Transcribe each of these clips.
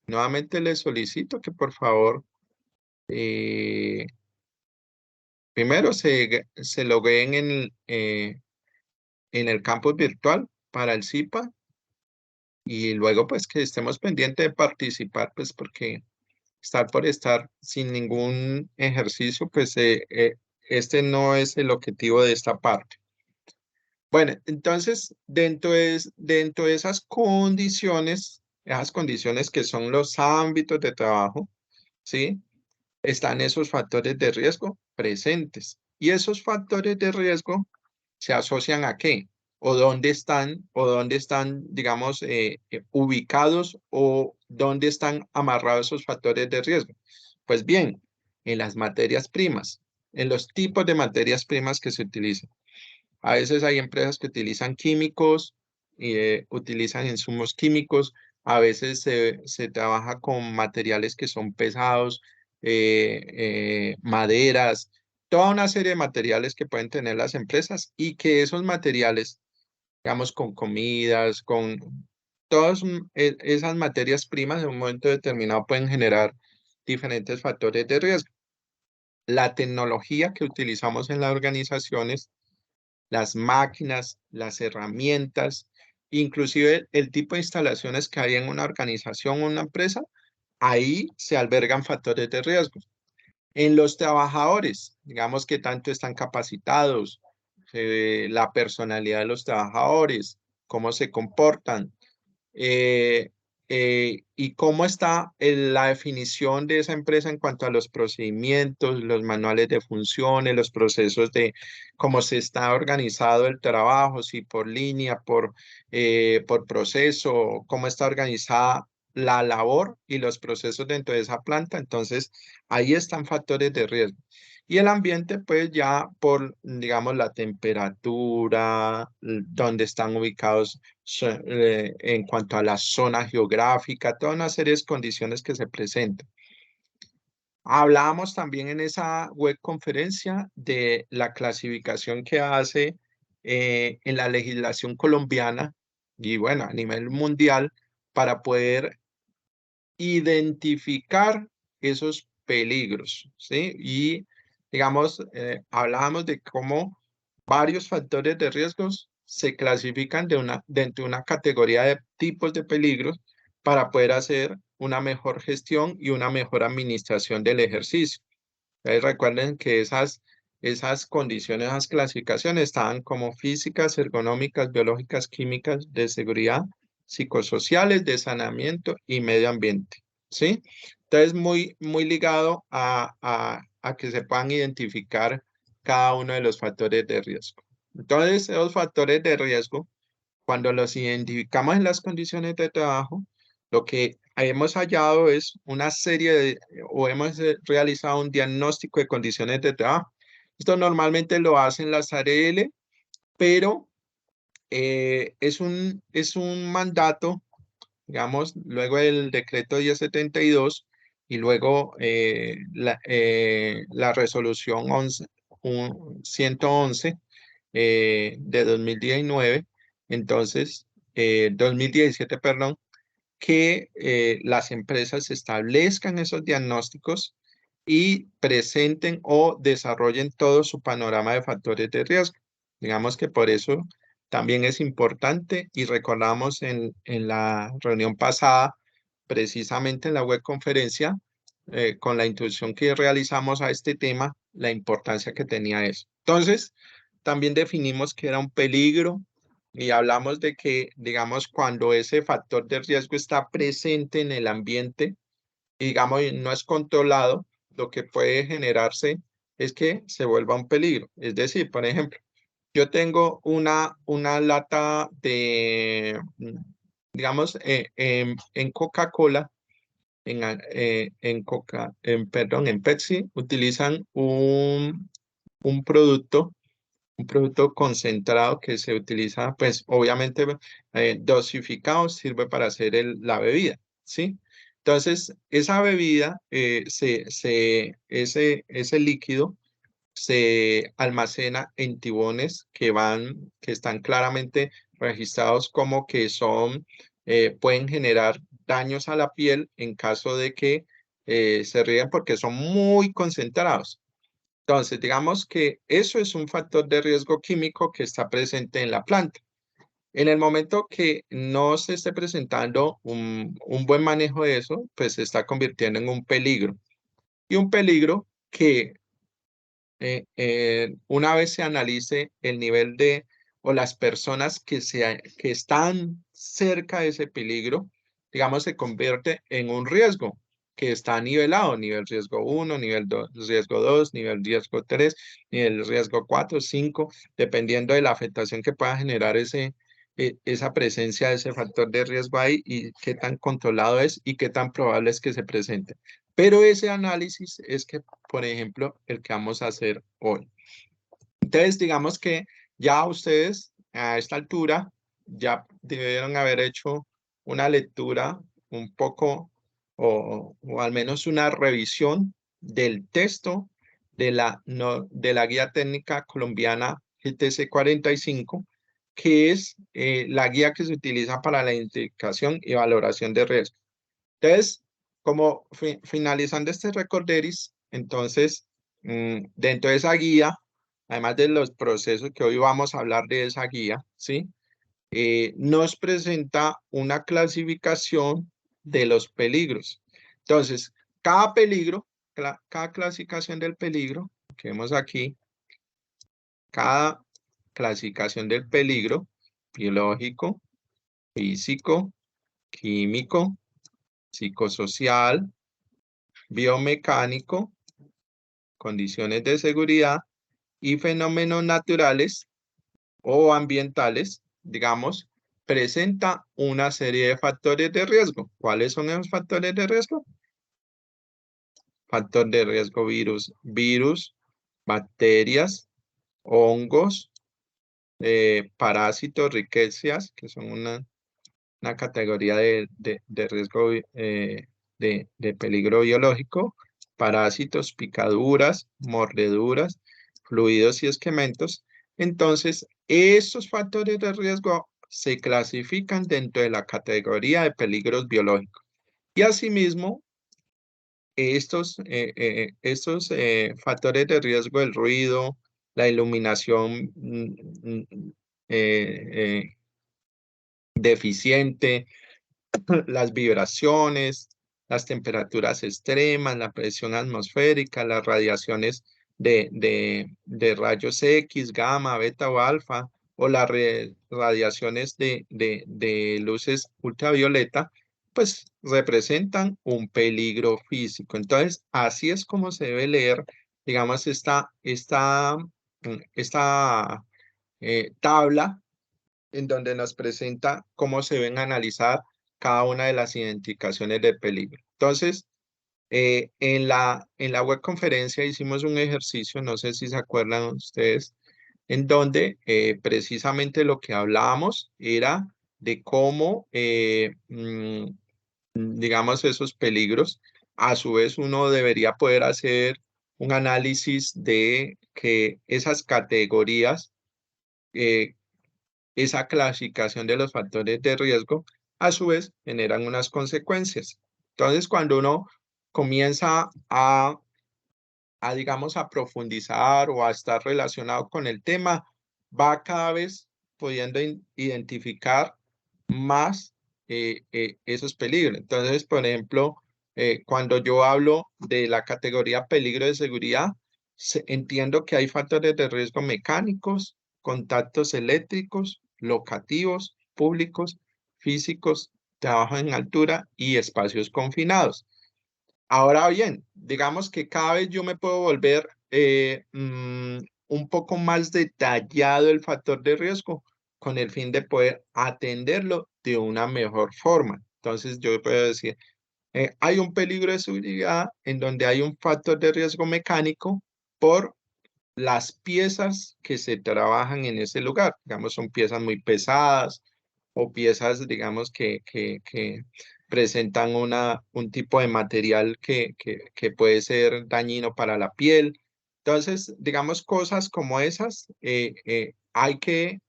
Nuevamente les solicito que por favor, eh, primero se logueen en el campus virtual para el CIPA y luego pues que estemos pendientes de participar, pues porque estar por estar sin ningún ejercicio, pues este no es el objetivo de esta parte. Bueno, entonces dentro de esas condiciones que son los ámbitos de trabajo, ¿sí? Están esos factores de riesgo presentes. Y esos factores de riesgo se asocian a qué, o dónde están, digamos, ubicados o dónde están amarrados esos factores de riesgo. Pues bien, en las materias primas, en los tipos de materias primas que se utilizan. A veces hay empresas que utilizan químicos, utilizan insumos químicos, a veces se trabaja con materiales que son pesados, maderas, toda una serie de materiales que pueden tener las empresas y que esos materiales, digamos, con comidas, con todas esas materias primas en un momento determinado pueden generar diferentes factores de riesgo. La tecnología que utilizamos en las organizaciones, las máquinas, las herramientas, inclusive el tipo de instalaciones que hay en una organización o una empresa, ahí se albergan factores de riesgo. En los trabajadores, digamos que tanto están capacitados, la personalidad de los trabajadores, cómo se comportan, eh, y cómo está la definición de esa empresa en cuanto a los procedimientos, los manuales de funciones, los procesos de cómo se está organizado el trabajo, si por línea, por proceso, cómo está organizada la labor y los procesos dentro de esa planta. Entonces, ahí están factores de riesgo. Y el ambiente, pues ya por, digamos, la temperatura, dónde están ubicados en cuanto a la zona geográfica, toda una serie de condiciones que se presentan. Hablábamos también en esa web conferencia de la clasificación que hace en la legislación colombiana y bueno, a nivel mundial para poder identificar esos peligros, ¿sí? Y digamos, hablábamos de cómo varios factores de riesgos se clasifican dentro de una categoría de tipos de peligros para poder hacer una mejor gestión y una mejor administración del ejercicio. Entonces, recuerden que esas condiciones, esas clasificaciones estaban como físicas, ergonómicas, biológicas, químicas, de seguridad, psicosociales, de saneamiento y medio ambiente, ¿sí? Entonces, muy ligado a que se puedan identificar cada uno de los factores de riesgo. Entonces, esos factores de riesgo, cuando los identificamos en las condiciones de trabajo, lo que hemos hallado es una serie o hemos realizado un diagnóstico de condiciones de trabajo. Esto normalmente lo hacen las ARL, pero es un mandato, digamos, luego el decreto 1072 y luego la resolución 111 de 2019, entonces, 2017, perdón, que las empresas establezcan esos diagnósticos y presenten o desarrollen todo su panorama de factores de riesgo. Digamos que por eso también es importante y recordamos en la reunión pasada, precisamente en la web conferencia, con la introducción que realizamos a este tema, la importancia que tenía eso. Entonces, también definimos que era un peligro y hablamos de que, digamos, cuando ese factor de riesgo está presente en el ambiente y, digamos, no es controlado, lo que puede generarse es que se vuelva un peligro. Es decir, por ejemplo, yo tengo una lata de, digamos, en Coca-Cola, perdón, en Pepsi, utilizan un producto concentrado que se utiliza, pues obviamente dosificado, sirve para hacer la bebida, ¿sí? Entonces, esa bebida, ese líquido se almacena en tibones que están claramente registrados como que pueden generar daños a la piel en caso de que se riegan porque son muy concentrados. Entonces, digamos que eso es un factor de riesgo químico que está presente en la planta. En el momento que no se esté presentando un buen manejo de eso, pues se está convirtiendo en un peligro. Y un peligro que una vez se analice el nivel de, o las personas que están cerca de ese peligro, digamos, se convierte en un riesgo que está nivelado, nivel riesgo 1, nivel riesgo 2, nivel riesgo 3, nivel riesgo 4, 5, dependiendo de la afectación que pueda generar esa presencia de ese factor de riesgo ahí y qué tan controlado es y qué tan probable es que se presente. Pero ese análisis es que, por ejemplo, el que vamos a hacer hoy. Entonces, digamos que ya ustedes a esta altura ya debieron haber hecho una lectura un poco o al menos una revisión del texto de de la guía técnica colombiana GTC 45, que es la guía que se utiliza para la identificación y valoración de riesgo. Entonces, como finalizando este recorderis, entonces, dentro de esa guía, además de los procesos que hoy vamos a hablar de esa guía, ¿sí? Nos presenta una clasificación de los peligros. Entonces, cada peligro, cada clasificación del peligro, que vemos aquí, cada clasificación del peligro biológico, físico, químico, psicosocial, biomecánico, condiciones de seguridad y fenómenos naturales o ambientales, digamos, presenta una serie de factores de riesgo. ¿Cuáles son esos factores de riesgo? Factor de riesgo virus, bacterias, hongos, parásitos, riquecias, que son una categoría de riesgo de peligro biológico, parásitos, picaduras, mordeduras, fluidos y excrementos. Entonces, estos factores de riesgo se clasifican dentro de la categoría de peligros biológicos. Y asimismo, estos factores de riesgo, el ruido, la iluminación eh, eh, deficiente, las vibraciones, las temperaturas extremas, la presión atmosférica, las radiaciones de rayos X, gamma, beta o alfa, o las radiaciones de luces ultravioleta, pues representan un peligro físico. Entonces, así es como se debe leer, digamos, esta tabla en donde nos presenta cómo se deben analizar cada una de las identificaciones de peligro. Entonces, en la web conferencia hicimos un ejercicio, no sé si se acuerdan ustedes, en donde precisamente lo que hablábamos era de cómo, digamos, esos peligros, a su vez uno debería poder hacer un análisis de que esas categorías eh, esa clasificación de los factores de riesgo, a su vez, generan unas consecuencias. Entonces, cuando uno comienza digamos, a profundizar o a estar relacionado con el tema, va cada vez pudiendo identificar más esos peligros. Entonces, por ejemplo, cuando yo hablo de la categoría peligro de seguridad, entiendo que hay factores de riesgo mecánicos, contactos eléctricos, locativos, públicos, físicos, trabajo en altura y espacios confinados. Ahora bien, digamos que cada vez yo me puedo volver un poco más detallado el factor de riesgo con el fin de poder atenderlo de una mejor forma. Entonces yo puedo decir, hay un peligro de seguridad en donde hay un factor de riesgo mecánico por las piezas que se trabajan en ese lugar. Digamos, son piezas muy pesadas o piezas, digamos, que presentan un tipo de material que puede ser dañino para la piel. Entonces, digamos, cosas como esas, hay que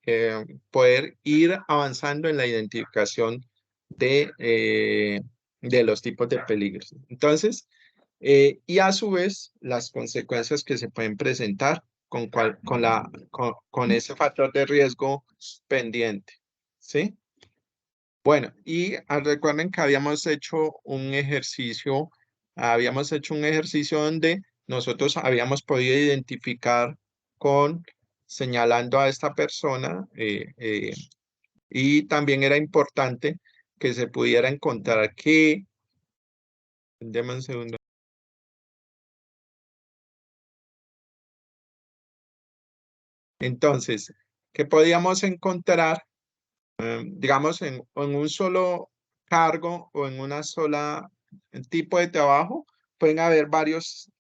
poder ir avanzando en la identificación de los tipos de peligros. Entonces, y a su vez, las consecuencias que se pueden presentar con ese factor de riesgo pendiente, ¿sí? Bueno, y recuerden que habíamos hecho un ejercicio donde nosotros habíamos podido identificar señalando a esta persona, y también era importante que se pudiera encontrar deme un segundo. Entonces, que podíamos encontrar, digamos, en un solo cargo o en una sola tipo de trabajo, pueden haber varios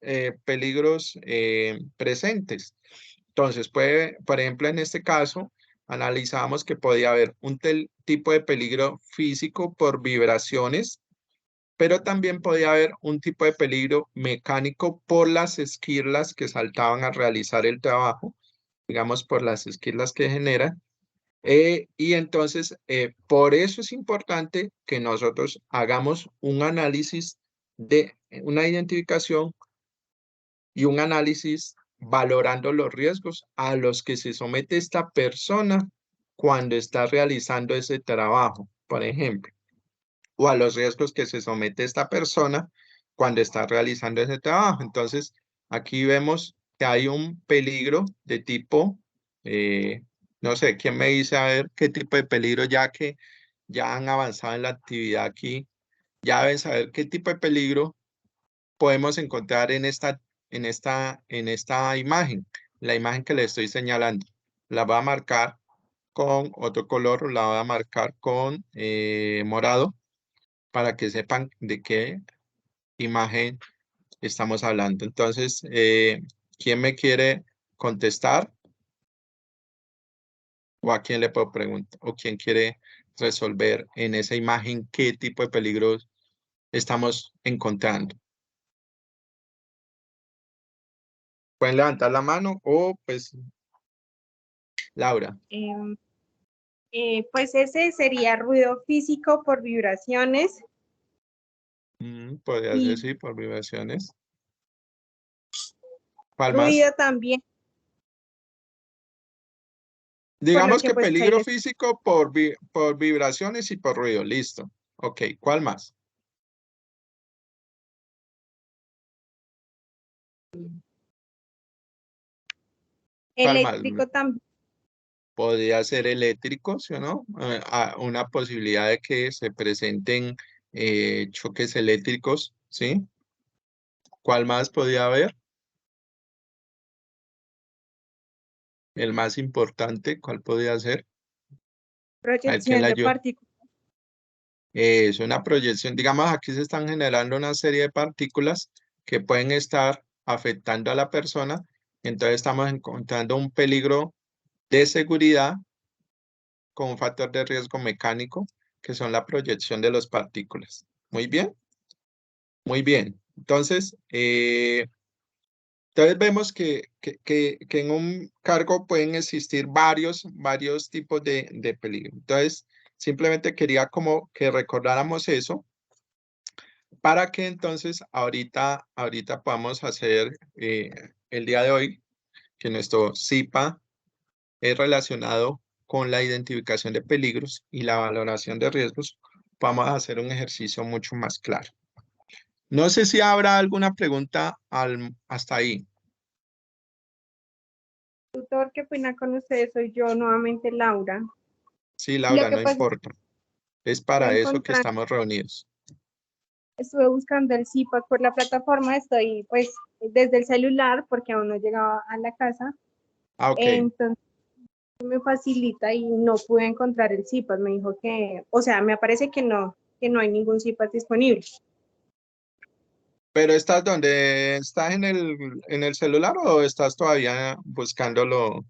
peligros presentes. Entonces, por ejemplo, en este caso, analizábamos que podía haber un tipo de peligro físico por vibraciones, pero también podía haber un tipo de peligro mecánico por las esquirlas que saltaban a realizar el trabajo, digamos, por las esquirlas que generan. Y entonces, por eso es importante que nosotros hagamos un análisis de una identificación y un análisis valorando los riesgos a los que se somete esta persona cuando está realizando ese trabajo, por ejemplo, o a los riesgos que se somete esta persona cuando está realizando ese trabajo. Entonces, aquí vemos que hay un peligro de tipo, eh, no sé, ¿quién me dice a ver qué tipo de peligro, ya que ya han avanzado en la actividad aquí, ya deben saber qué tipo de peligro podemos encontrar en esta imagen, la imagen que le estoy señalando? La voy a marcar con otro color, o la voy a marcar con morado, para que sepan de qué imagen estamos hablando. Entonces, ¿quién me quiere contestar? ¿O a quién le puedo preguntar? ¿O quién quiere resolver en esa imagen qué tipo de peligros estamos encontrando? Pueden levantar la mano o pues Laura. Em, pues ese sería ruido físico por vibraciones Podría ser, y sí, por vibraciones. ¿Cuál más? ruido también, por lo Digamos que que pues hay peligro físico por vibraciones y por ruido. Listo. Ok, ¿cuál más? ¿Cuál más? eléctrico también. Podría ser eléctrico, ¿sí o no? Una posibilidad de que se presenten choques eléctricos, ¿sí? ¿Cuál más podría haber? El más importante, ¿cuál podría ser? A ver quién Proyección le de ayuda. partículas. Es una proyección. Digamos, aquí se están generando una serie de partículas que pueden estar afectando a la persona. Entonces estamos encontrando un peligro de seguridad con un factor de riesgo mecánico, que son la proyección de las partículas. Muy bien, muy bien. Entonces vemos que en un cargo pueden existir varios tipos de peligro. Entonces, simplemente quería como que recordáramos eso, para que entonces ahorita podamos hacer el día de hoy, que nuestro SIPA es relacionado con la identificación de peligros y la valoración de riesgos. Vamos a hacer un ejercicio mucho más claro. No sé si habrá alguna pregunta hasta ahí. Tutor, qué pena con ustedes, soy yo nuevamente, Laura. Sí, Lo Laura, que no pasa es importa. Es que para eso que encontrar, estamos reunidos. estuve buscando el CIPAC por la plataforma, estoy pues desde el celular porque aún no llegaba a la casa, Ah, ok. entonces me facilita y no pude encontrar el CIPAC, me dijo que, o sea, me aparece que no hay ningún CIPAC disponible. ¿Pero estás donde estás en el celular, o estás todavía buscándolo?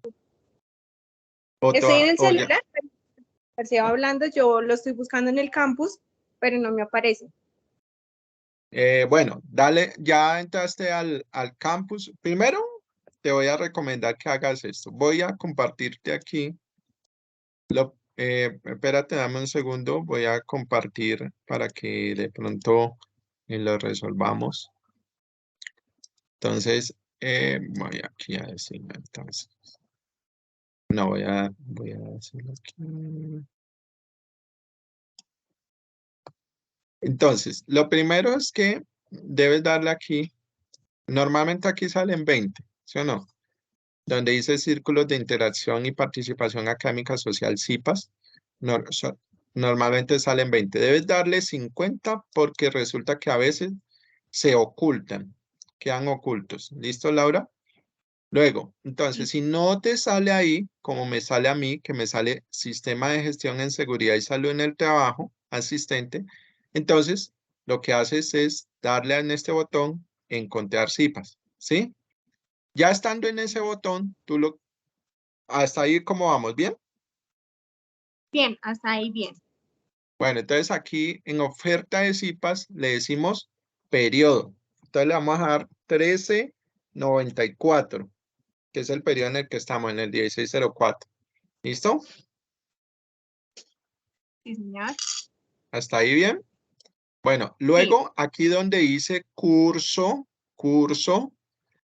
Estoy en el O ya. celular, pero se va hablando, yo lo estoy buscando en el campus, pero no me aparece. Bueno, dale, ya entraste al campus. Primero, te voy a recomendar que hagas esto. Voy a compartirte aquí espérate, dame un segundo, voy a compartir para que de pronto lo resolvamos. Entonces, voy aquí a decirlo entonces. No, voy a hacerlo aquí. Entonces, lo primero es que debes darle aquí, normalmente aquí salen 20, ¿sí o no? Donde dice círculos de interacción y participación académica social, CIPAS, normalmente salen 20. Debes darle 50 porque resulta que a veces se ocultan, quedan ocultos. ¿Listo, Laura? Luego, entonces, si no te sale ahí, como me sale a mí, que me sale Sistema de Gestión en Seguridad y Salud en el Trabajo, asistente, entonces lo que haces es darle en este botón, encontrar CIPAS, ¿sí? Ya estando en ese botón, hasta ahí, ¿cómo vamos? ¿Bien? Bien, hasta ahí bien. Bueno, entonces aquí en oferta de CIPAS le decimos periodo. Entonces le vamos a dar 1394, que es el periodo en el que estamos, en el 1604. ¿Listo? Sí, señor. ¿Hasta ahí bien? Bueno, Sí, luego aquí donde dice curso,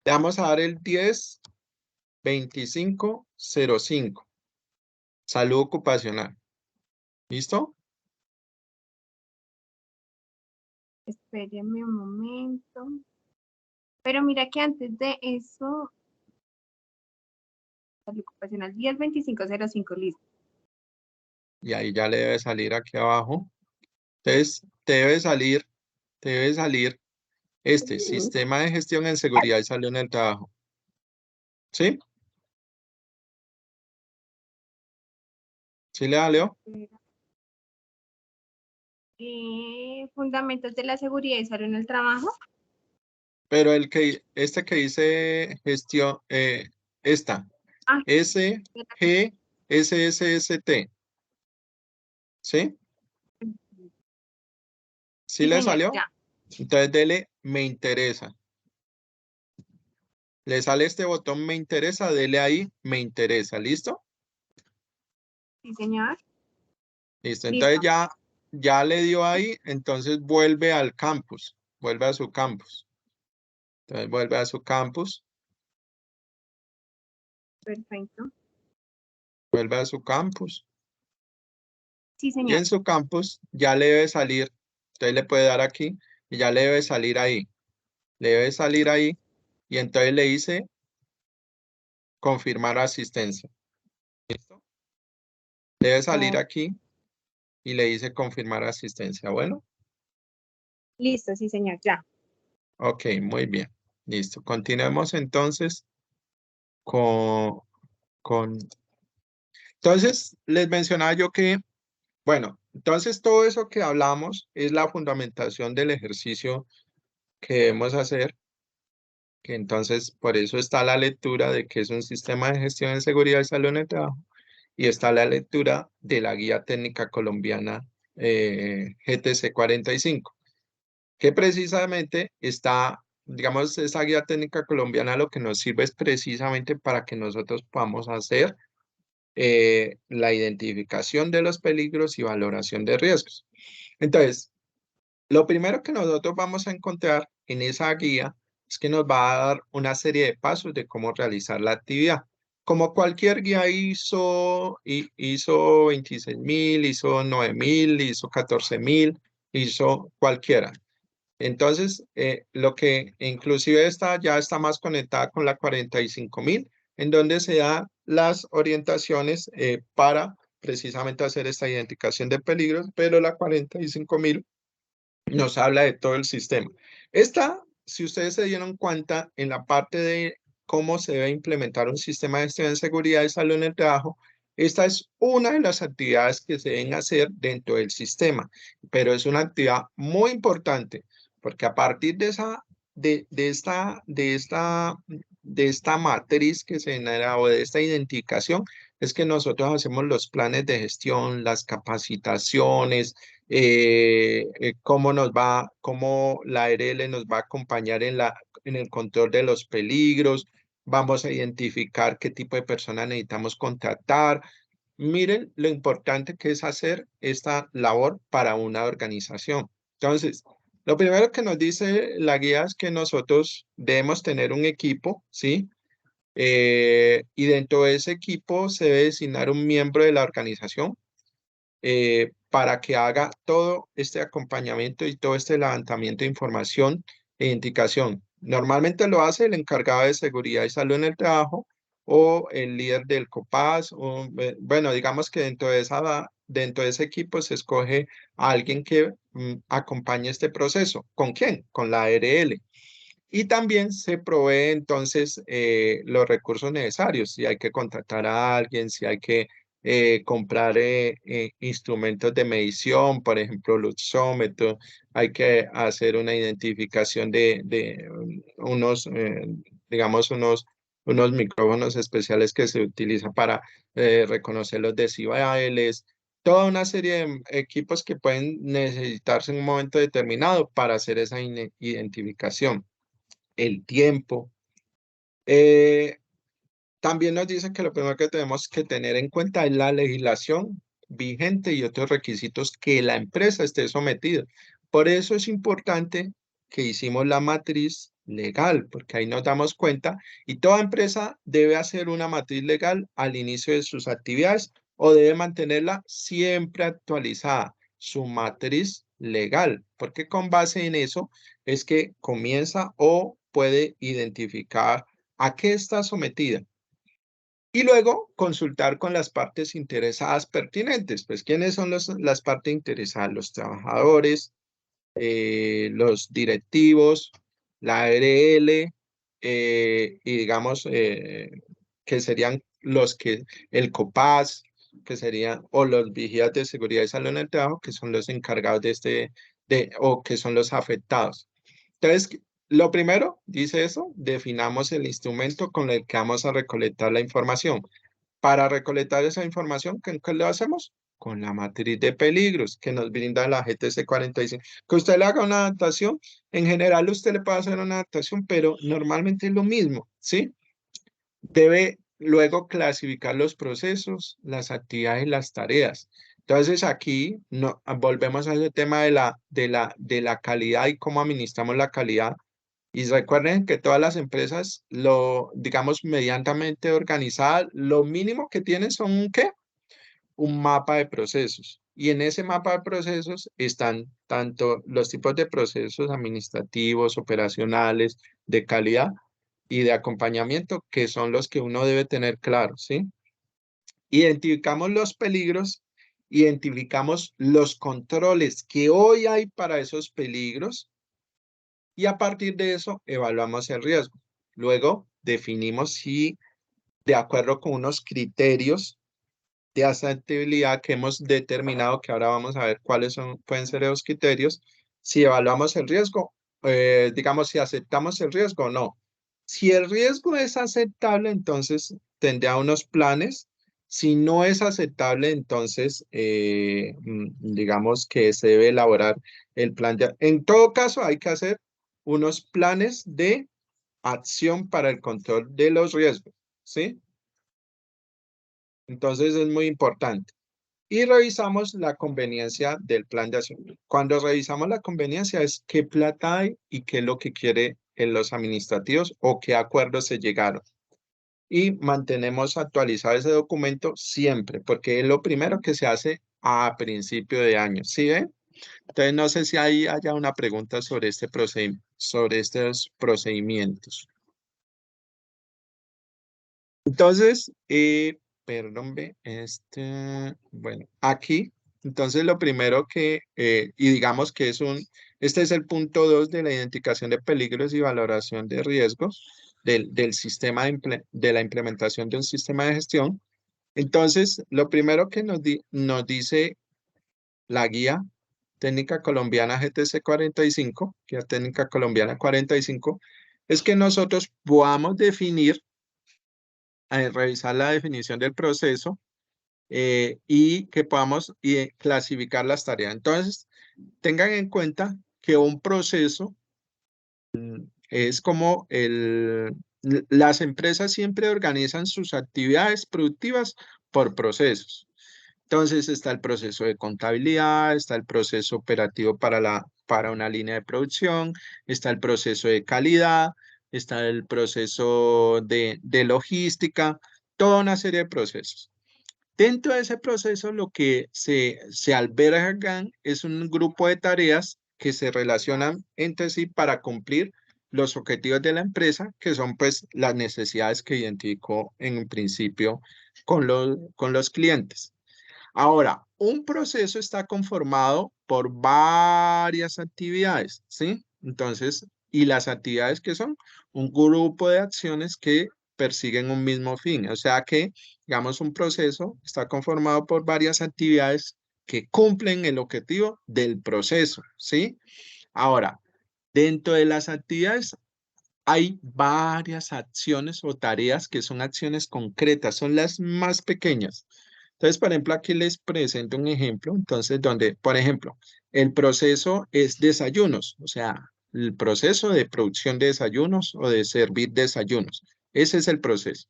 le vamos a dar el 10-25-05. Salud ocupacional. ¿Listo? espéreme un momento. Pero mira que antes de eso, salud ocupacional 10-25-05, listo. Y ahí ya le debe salir aquí abajo. Entonces, te debe salir sistema de gestión en seguridad y salud en el trabajo. ¿Sí? ¿Sí le da, Leo? Fundamentos de la seguridad y salud en el trabajo. Pero este que dice gestión, esta, Ah, S, G, S, S, S, T. ¿Sí? ¿Sí sí, le señor, salió? ya. Entonces dele me interesa. Le sale este botón me interesa, dele ahí me interesa. ¿Listo? Sí, señor. Listo. Entonces Listo. ya le dio ahí, entonces vuelve al campus. Vuelve a su campus. Entonces vuelve a su campus. Perfecto. Vuelve a su campus. Sí, Y señor. en su campus ya le debe salir. Entonces le puede dar aquí y ya le debe salir ahí. Le debe salir ahí y entonces le dice confirmar asistencia. ¿Listo? Debe salir Oh, aquí y le dice confirmar asistencia. Bueno, listo, sí, señor, ya. ok, muy bien. Listo. Continuemos entonces con, con... Entonces, les mencionaba yo que, bueno, entonces todo eso que hablamos es la fundamentación del ejercicio que debemos hacer, que entonces por eso está la lectura de que es un sistema de gestión de seguridad y salud en el trabajo y está la lectura de la guía técnica colombiana GTC 45. Que precisamente está, digamos, esa guía técnica colombiana lo que nos sirve es precisamente para que nosotros podamos hacer la identificación de los peligros y valoración de riesgos. Entonces, lo primero que nosotros vamos a encontrar en esa guía es que nos va a dar una serie de pasos de cómo realizar la actividad. Como cualquier guía ISO 26000, ISO 9000, ISO 14000, ISO cualquiera. Entonces, lo que inclusive ya está más conectada con la 45000, en donde se dan las orientaciones para precisamente hacer esta identificación de peligros, pero la 45000 nos habla de todo el sistema. Esta, si ustedes se dieron cuenta, en la parte de cómo se debe implementar un sistema de gestión de seguridad y salud en el trabajo, esta es una de las actividades que se deben hacer dentro del sistema, pero es una actividad muy importante porque a partir de esta matriz que se genera o de esta identificación, es que nosotros hacemos los planes de gestión, las capacitaciones, cómo la ARL nos va a acompañar en el control de los peligros, vamos a identificar qué tipo de personas necesitamos contratar, miren lo importante que es hacer esta labor para una organización. Entonces, lo primero que nos dice la guía es que nosotros debemos tener un equipo, ¿sí? Y dentro de ese equipo se debe designar un miembro de la organización para que haga todo este acompañamiento y todo este levantamiento de información e identificación. Normalmente lo hace el encargado de seguridad y salud en el trabajo o el líder del COPAS, o, bueno, digamos que dentro de ese equipo se escoge a alguien que acompañe este proceso. ¿Con quién? Con la ARL. Y también se provee entonces los recursos necesarios, si hay que contratar a alguien, si hay que comprar instrumentos de medición, por ejemplo, luxómetro, hay que hacer una identificación de unos, digamos, unos micrófonos especiales que se utilizan para reconocer los decibeles, toda una serie de equipos que pueden necesitarse en un momento determinado para hacer esa identificación el tiempo. Eh, También nos dice que lo primero que tenemos que tener en cuenta es la legislación vigente y otros requisitos que la empresa esté sometida. Por eso es importante que hicimos la matriz legal, porque ahí nos damos cuenta y toda empresa debe hacer una matriz legal al inicio de sus actividades o debe mantenerla siempre actualizada, su matriz legal, porque con base en eso es que comienza o puede identificar a qué está sometida. Y luego consultar con las partes interesadas pertinentes. Pues, ¿quiénes son las partes interesadas? Los trabajadores, los directivos, la ARL, y digamos que serían el COPAS, que serían, o los vigías de seguridad y salud en el trabajo, que son los encargados o que son los afectados. Entonces, lo primero, dice eso, definamos el instrumento con el que vamos a recolectar la información. Para recolectar esa información, ¿qué lo hacemos? Con la matriz de peligros que nos brinda la GTC 45. Que usted le haga una adaptación, en general usted le puede hacer una adaptación, pero normalmente es lo mismo, ¿sí? Debe luego clasificar los procesos, las actividades y las tareas. Entonces aquí no, volvemos a ese tema de la calidad y cómo administramos la calidad. Y recuerden que todas las empresas, digamos, medianamente organizadas, lo mínimo que tienen son ¿qué? Un mapa de procesos. Y en ese mapa de procesos están tanto los tipos de procesos administrativos, operacionales, de calidad y de acompañamiento, que son los que uno debe tener claro, ¿sí? Identificamos los peligros, identificamos los controles que hoy hay para esos peligros y a partir de eso evaluamos el riesgo. Luego definimos si, de acuerdo con unos criterios de aceptabilidad que hemos determinado, que ahora vamos a ver cuáles pueden ser esos criterios, si evaluamos el riesgo, digamos si aceptamos el riesgo o no. Si el riesgo es aceptable, entonces tendría unos planes. Si no es aceptable, entonces digamos que se debe elaborar el plan de... En todo caso, hay que hacer unos planes de acción para el control de los riesgos, ¿sí? Entonces es muy importante. Y revisamos la conveniencia del plan de acción. Cuando revisamos la conveniencia es qué plata hay y qué es lo que quiere en los administrativos o qué acuerdos se llegaron. Y mantenemos actualizado ese documento siempre, porque es lo primero que se hace a principio de año. ¿Sí ven? Entonces no sé si ahí haya una pregunta sobre sobre estos procedimientos. Entonces, perdón, bueno, aquí, entonces lo primero y digamos que este es el punto 2 de la identificación de peligros y valoración de riesgos del sistema de la implementación de un sistema de gestión. Entonces, lo primero que nos dice la guía técnica colombiana GTC 45, guía técnica colombiana 45, es que nosotros podamos definir revisar la definición del proceso y que podamos clasificar las tareas. Entonces, tengan en cuenta que un proceso es como las empresas siempre organizan sus actividades productivas por procesos. Entonces está el proceso de contabilidad, está el proceso operativo para una línea de producción, está el proceso de calidad, está el proceso de logística, toda una serie de procesos. Dentro de ese proceso, lo que se albergan es un grupo de tareas que se relacionan entre sí para cumplir los objetivos de la empresa, que son pues las necesidades que identificó en un principio con los clientes. Ahora, un proceso está conformado por varias actividades, ¿sí? Entonces, y las actividades que son un grupo de acciones que persiguen un mismo fin. O sea que, digamos, un proceso está conformado por varias actividades que cumplen el objetivo del proceso, ¿sí? Ahora, dentro de las actividades hay varias acciones o tareas que son acciones concretas, son las más pequeñas. Entonces, por ejemplo, aquí les presento un ejemplo, entonces, donde, por ejemplo, el proceso es desayunos, o sea, el proceso de producción de desayunos o de servir desayunos. Ese es el proceso.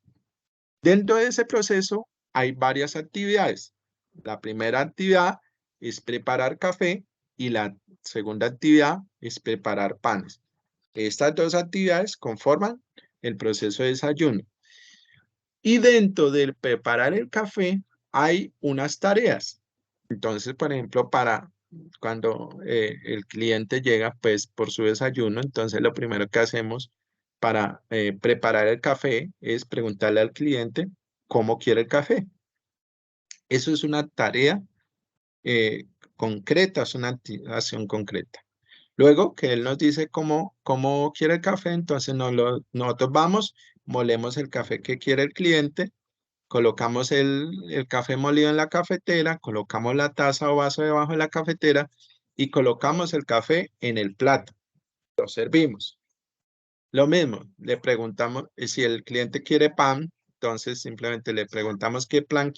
Dentro de ese proceso hay varias actividades. La primera actividad es preparar café y la segunda actividad es preparar panes. Estas dos actividades conforman el proceso de desayuno. Y dentro del preparar el café hay unas tareas. Entonces, por ejemplo, para cuando el cliente llega pues por su desayuno, entonces lo primero que hacemos para preparar el café es preguntarle al cliente cómo quiere el café. Eso es una tarea concreta, es una acción concreta. Luego que él nos dice cómo quiere el café, entonces nosotros vamos, molemos el café que quiere el cliente, colocamos el café molido en la cafetera, colocamos la taza o vaso debajo de la cafetera y colocamos el café en el plato. Lo servimos. Lo mismo, le preguntamos si el cliente quiere pan, entonces simplemente le preguntamos qué pan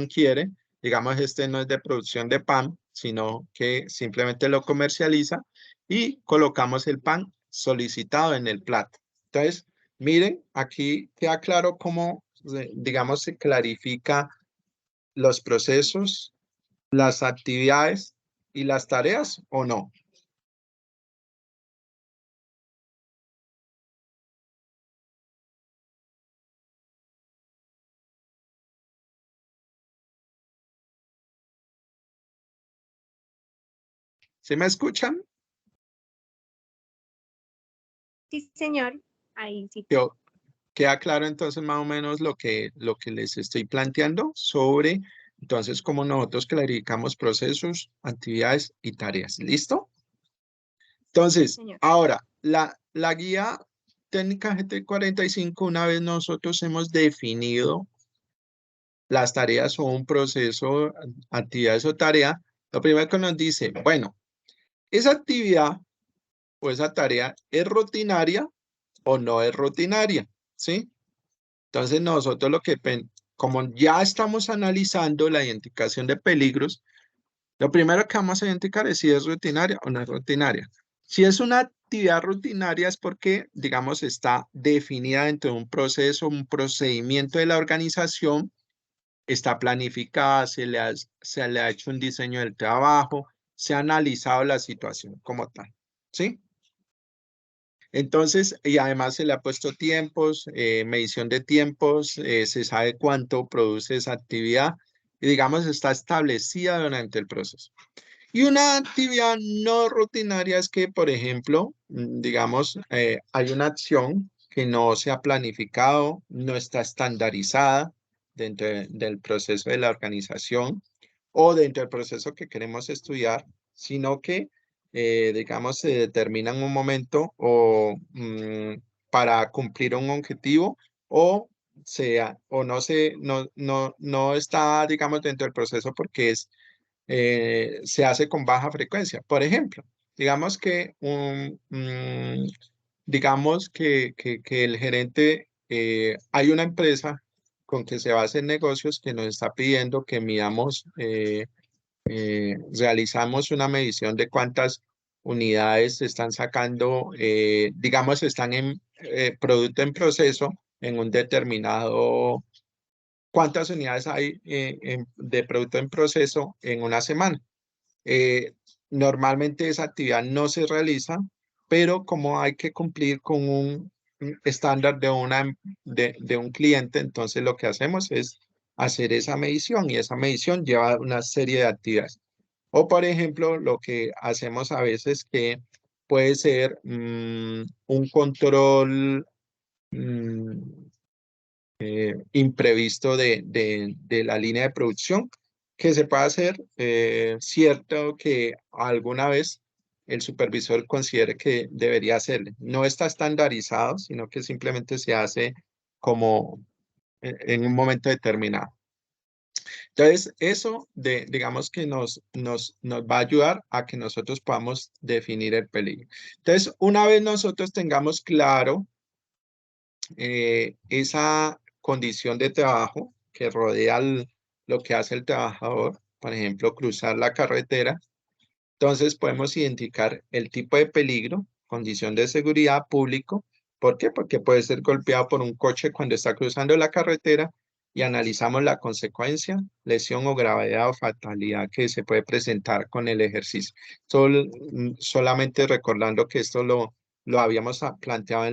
quiere. Digamos, este no es de producción de pan, sino que simplemente lo comercializa y colocamos el pan solicitado en el plato. Entonces, miren, aquí queda claro cómo, digamos, se clarifica los procesos, las actividades y las tareas o no. ¿Sí me escuchan? Sí, señor. Ahí sí. Yo, queda claro entonces más o menos lo que les estoy planteando sobre, entonces, cómo nosotros clarificamos procesos, actividades y tareas. ¿Listo? Sí, Entonces, señor. ahora, la guía técnica GT45, una vez nosotros hemos definido las tareas o un proceso, actividades o tarea, lo primero que nos dice, bueno, esa actividad o esa tarea es rutinaria o no es rutinaria, ¿sí? Entonces nosotros como ya estamos analizando la identificación de peligros, lo primero que vamos a identificar es si es rutinaria o no es rutinaria. Si es una actividad rutinaria es porque, digamos, está definida dentro de un proceso, un procedimiento de la organización, está planificada, se le ha hecho un diseño del trabajo, se ha analizado la situación como tal, ¿sí? Entonces, y además se le ha puesto tiempos, medición de tiempos, se sabe cuánto produce esa actividad y digamos está establecida durante el proceso. Y una actividad no rutinaria es que, por ejemplo, digamos, hay una acción que no se ha planificado, no está estandarizada del proceso de la organización o dentro del proceso que queremos estudiar, sino que, digamos, se determina en un momento o para cumplir un objetivo o o no está, digamos, dentro del proceso porque se hace con baja frecuencia. Por ejemplo, digamos que, que el gerente, hay una empresa con que se va a hacer negocios que nos está pidiendo que midamos, realizamos una medición de cuántas unidades se están sacando, digamos, están en producto en proceso en un determinado ¿cuántas unidades hay de producto en proceso en una semana? Normalmente esa actividad no se realiza, pero como hay que cumplir con un estándar de un cliente, entonces lo que hacemos es hacer esa medición y esa medición lleva una serie de actividades. O por ejemplo, lo que hacemos a veces que puede ser un control imprevisto de la línea de producción que se puede hacer, cierto que alguna vez el supervisor considere que debería hacerle. No está estandarizado, sino que simplemente se hace como en un momento determinado. Entonces, eso digamos que nos va a ayudar a que nosotros podamos definir el peligro. Entonces, una vez nosotros tengamos claro esa condición de trabajo que rodea lo que hace el trabajador, por ejemplo, cruzar la carretera, entonces podemos identificar el tipo de peligro, condición de seguridad público. ¿Por qué? Porque puede ser golpeado por un coche cuando está cruzando la carretera y analizamos la consecuencia, lesión o gravedad o fatalidad que se puede presentar con el ejercicio. Solamente recordando que esto lo habíamos planteado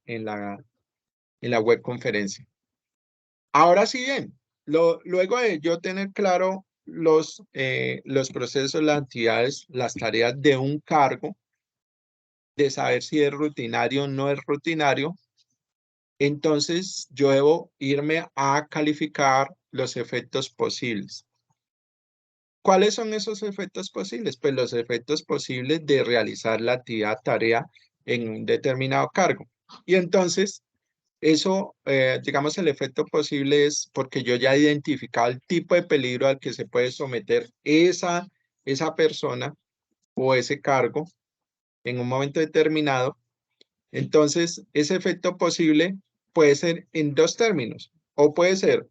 en la web conferencia. Ahora sí bien, luego de yo tener claro los procesos, las actividades, las tareas de un cargo, de saber si es rutinario o no es rutinario, entonces yo debo irme a calificar los efectos posibles. ¿Cuáles son esos efectos posibles? Pues los efectos posibles de realizar la actividad tarea en un determinado cargo. Y entonces eso, digamos, el efecto posible es porque yo ya he identificado el tipo de peligro al que se puede someter esa persona o ese cargo en un momento determinado. Entonces, ese efecto posible puede ser en dos términos, o puede ser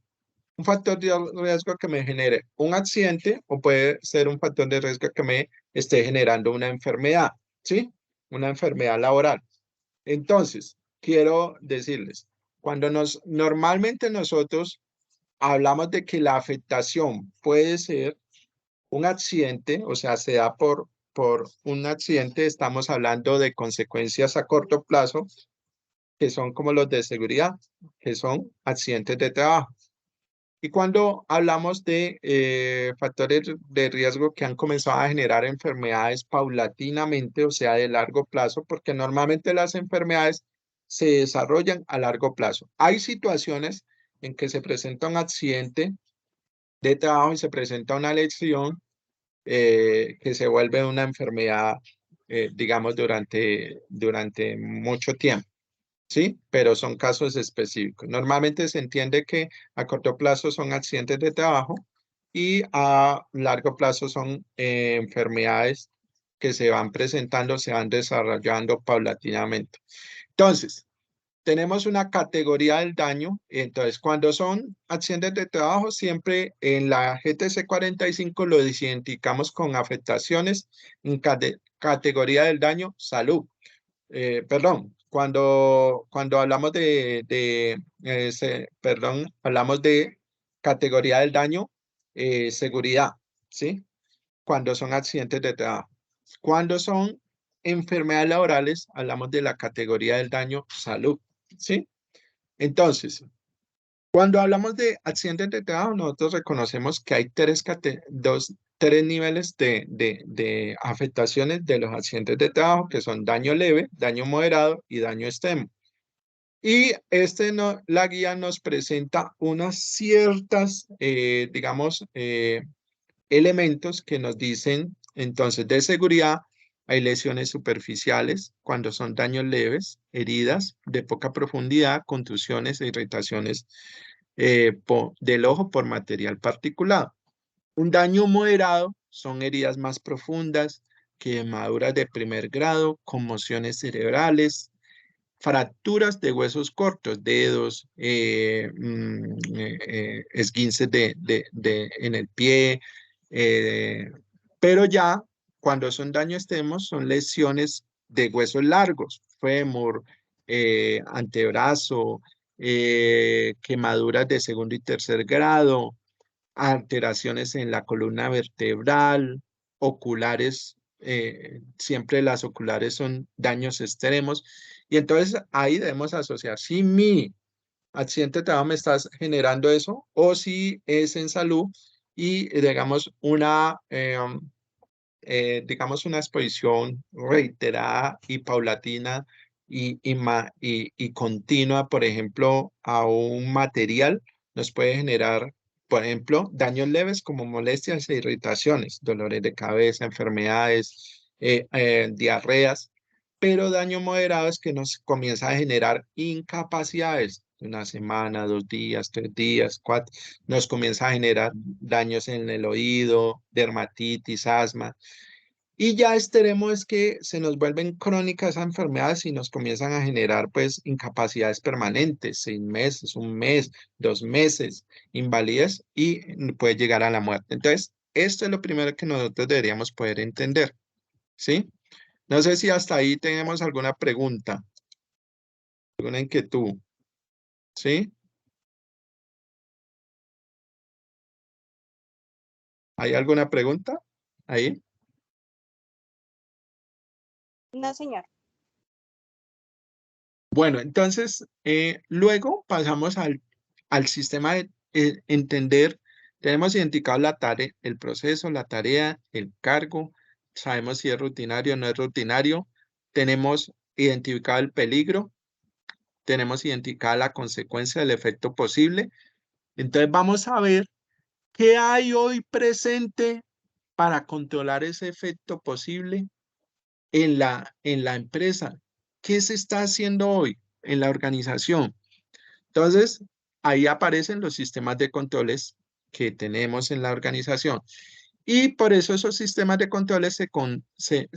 un factor de riesgo que me genere un accidente, o puede ser un factor de riesgo que me esté generando una enfermedad, ¿sí? Una enfermedad laboral. Entonces, quiero decirles, cuando normalmente nosotros hablamos de que la afectación puede ser un accidente, o sea, se da por un accidente, estamos hablando de consecuencias a corto plazo, que son como los de seguridad, que son accidentes de trabajo. Y cuando hablamos de factores de riesgo que han comenzado a generar enfermedades paulatinamente, o sea, de largo plazo, porque normalmente las enfermedades se desarrollan a largo plazo. Hay situaciones en que se presenta un accidente de trabajo y se presenta una lesión que se vuelve una enfermedad, digamos, durante mucho tiempo. ¿Sí? Pero son casos específicos. Normalmente se entiende que a corto plazo son accidentes de trabajo y a largo plazo son enfermedades que se van presentando, se van desarrollando paulatinamente. Entonces, tenemos una categoría del daño. Entonces, cuando son accidentes de trabajo, siempre en la GTC 45 lo identificamos con afectaciones en categoría del daño salud. Perdón, cuando hablamos perdón, hablamos de categoría del daño, seguridad, ¿sí? Cuando son accidentes de trabajo. Cuando son enfermedades laborales, hablamos de la categoría del daño, salud, ¿sí? Entonces, cuando hablamos de accidentes de trabajo, nosotros reconocemos que hay tres niveles de afectaciones de los accidentes de trabajo, que son daño leve, daño moderado y daño extremo. Y la guía nos presenta unas ciertas, digamos, elementos que nos dicen, entonces, de seguridad, hay lesiones superficiales cuando son daños leves, heridas de poca profundidad, contusiones e irritaciones del ojo por material particulado. Un daño moderado son heridas más profundas, quemaduras de primer grado, conmociones cerebrales, fracturas de huesos cortos, dedos, esguinces en el pie, pero ya cuando son daños extremos son lesiones de huesos largos, fémur, antebrazo, quemaduras de segundo y tercer grado, alteraciones en la columna vertebral, oculares, siempre las oculares son daños extremos. Y entonces ahí debemos asociar si mi accidente de trabajo me está generando eso o si es en salud y digamos una exposición reiterada y paulatina y continua, por ejemplo, a un material, nos puede generar, por ejemplo, daños leves como molestias e irritaciones, dolores de cabeza, enfermedades, diarreas, pero daño moderado es que nos comienza a generar incapacidades. Una semana, 2 días, 3 días, 4, nos comienza a generar daños en el oído, dermatitis, asma. Y ya extremo es que se nos vuelven crónicas esas enfermedades y nos comienzan a generar pues incapacidades permanentes, 6 meses, un mes, 2 meses, invalidez y puede llegar a la muerte. Entonces, esto es lo primero que nosotros deberíamos poder entender, ¿sí? No sé si hasta ahí tenemos alguna pregunta, alguna inquietud, ¿sí? ¿Hay alguna pregunta ahí? No, señor. Bueno, entonces, luego pasamos al sistema de entender, tenemos identificado la tarea, el proceso, la tarea, el cargo, sabemos si es rutinario o no es rutinario, tenemos identificado el peligro, tenemos identificada la consecuencia del efecto posible. Entonces, vamos a ver qué hay hoy presente para controlar ese efecto posible en la empresa. ¿Qué se está haciendo hoy en la organización? Entonces, ahí aparecen los sistemas de controles que tenemos en la organización. Y por eso esos sistemas de controles se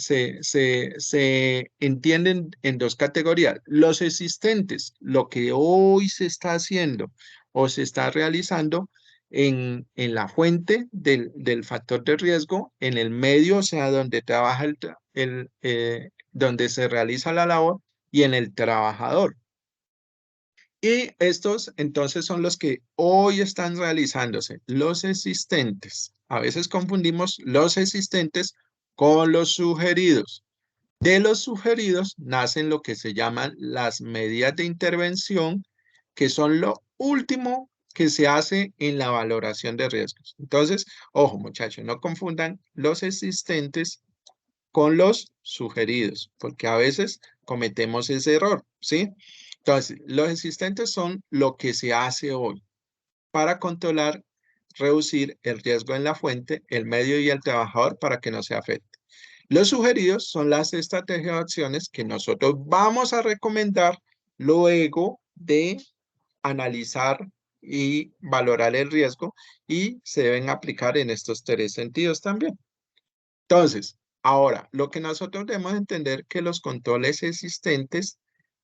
entienden en dos categorías. Los existentes, lo que hoy se está haciendo o se está realizando en la fuente del factor de riesgo, en el medio, o sea, donde trabaja donde se realiza la labor, y en el trabajador. Y estos entonces son los que hoy están realizándose, los existentes. A veces confundimos los existentes con los sugeridos. De los sugeridos nacen lo que se llaman las medidas de intervención, que son lo último que se hace en la valoración de riesgos. Entonces, ojo muchachos, no confundan los existentes con los sugeridos, porque a veces cometemos ese error, ¿sí? Entonces, los existentes son lo que se hace hoy para controlar, reducir el riesgo en la fuente, el medio y el trabajador para que no se afecte. Los sugeridos son las estrategias o acciones que nosotros vamos a recomendar luego de analizar y valorar el riesgo y se deben aplicar en estos 3 sentidos también. Entonces, ahora, lo que nosotros debemos entender que los controles existentes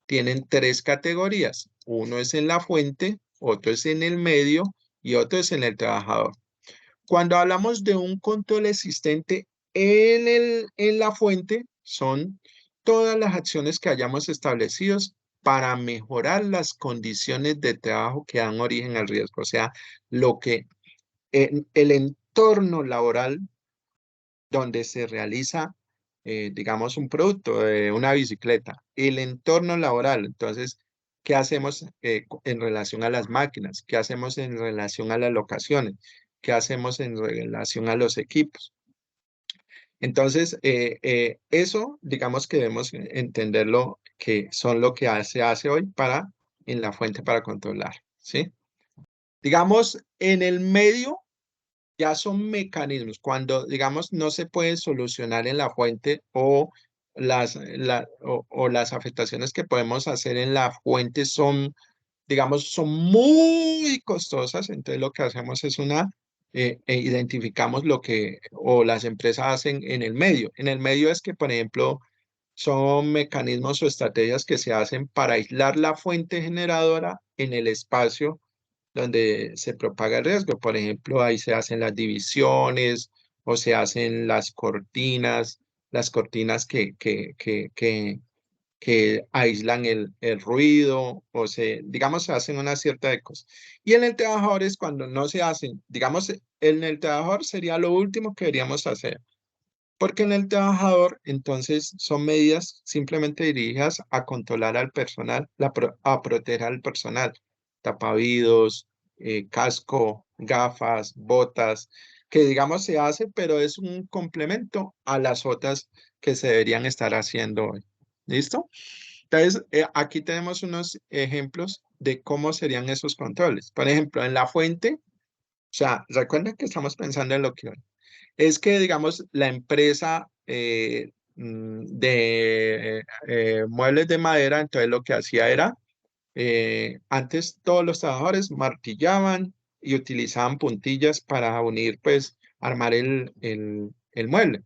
tienen 3 categorías. Uno es en la fuente, otro es en el medio y otro es en el trabajador. Cuando hablamos de un control existente en la fuente, son todas las acciones que hayamos establecidos para mejorar las condiciones de trabajo que dan origen al riesgo. O sea, lo que el entorno laboral donde se realiza, digamos, un producto, una bicicleta, el entorno laboral. Entonces, ¿qué hacemos en relación a las máquinas? ¿Qué hacemos en relación a las locaciones? ¿Qué hacemos en relación a los equipos? Entonces, eso, digamos que debemos entenderlo, que son lo que se hace hoy en la fuente para controlar, ¿sí? Digamos, en el medio ya son mecanismos. Cuando, digamos, no se puede solucionar en la fuente o las afectaciones que podemos hacer en la fuente son, digamos, son muy costosas. Entonces, lo que hacemos es identificamos o las empresas hacen en el medio. En el medio es que, por ejemplo, son mecanismos o estrategias que se hacen para aislar la fuente generadora en el espacio donde se propaga el riesgo. Por ejemplo, ahí se hacen las divisiones o se hacen las cortinas que aíslan el ruido o digamos, se hacen una cierta de cosas. Y en el trabajador es cuando no se hacen, digamos, en el trabajador sería lo último que deberíamos hacer. Porque en el trabajador, entonces, son medidas simplemente dirigidas a controlar al personal, a proteger al personal. Tapavidos, casco, gafas, botas, que digamos se hace, pero es un complemento a las otras que se deberían estar haciendo hoy. ¿Listo? Entonces, aquí tenemos unos ejemplos de cómo serían esos controles. Por ejemplo, en la fuente, o sea, recuerden que estamos pensando en lo que hoy. Es que, digamos, la empresa de muebles de madera, entonces lo que hacía era, antes todos los trabajadores martillaban y utilizaban puntillas para unir, pues, armar el mueble.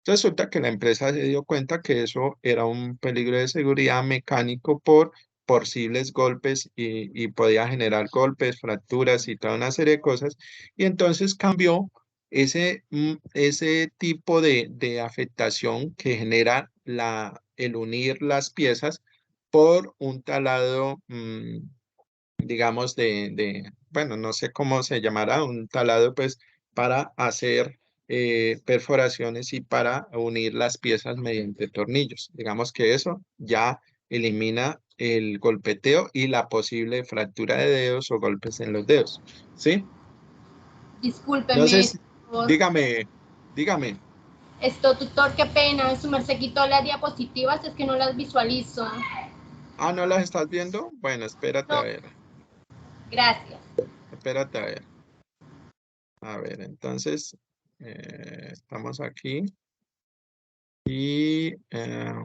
Resulta que la empresa se dio cuenta que eso era un peligro de seguridad mecánico por posibles golpes y podía generar golpes, fracturas y toda una serie de cosas. Y entonces cambió ese tipo de afectación que genera el unir las piezas por un talado, digamos, bueno, no sé cómo se llamará, un talado, pues, para hacer perforaciones y para unir las piezas mediante tornillos. Digamos que eso ya elimina el golpeteo y la posible fractura de dedos o golpes en los dedos, ¿sí? Discúlpeme, Entonces, tutor. dígame. Esto, tutor, qué pena. Su merced quitó las diapositivas, es que no las visualizo. Ah, ¿no las estás viendo? Bueno, espérate a No, ver, gracias. espérate a ver. A ver, entonces, estamos aquí y... a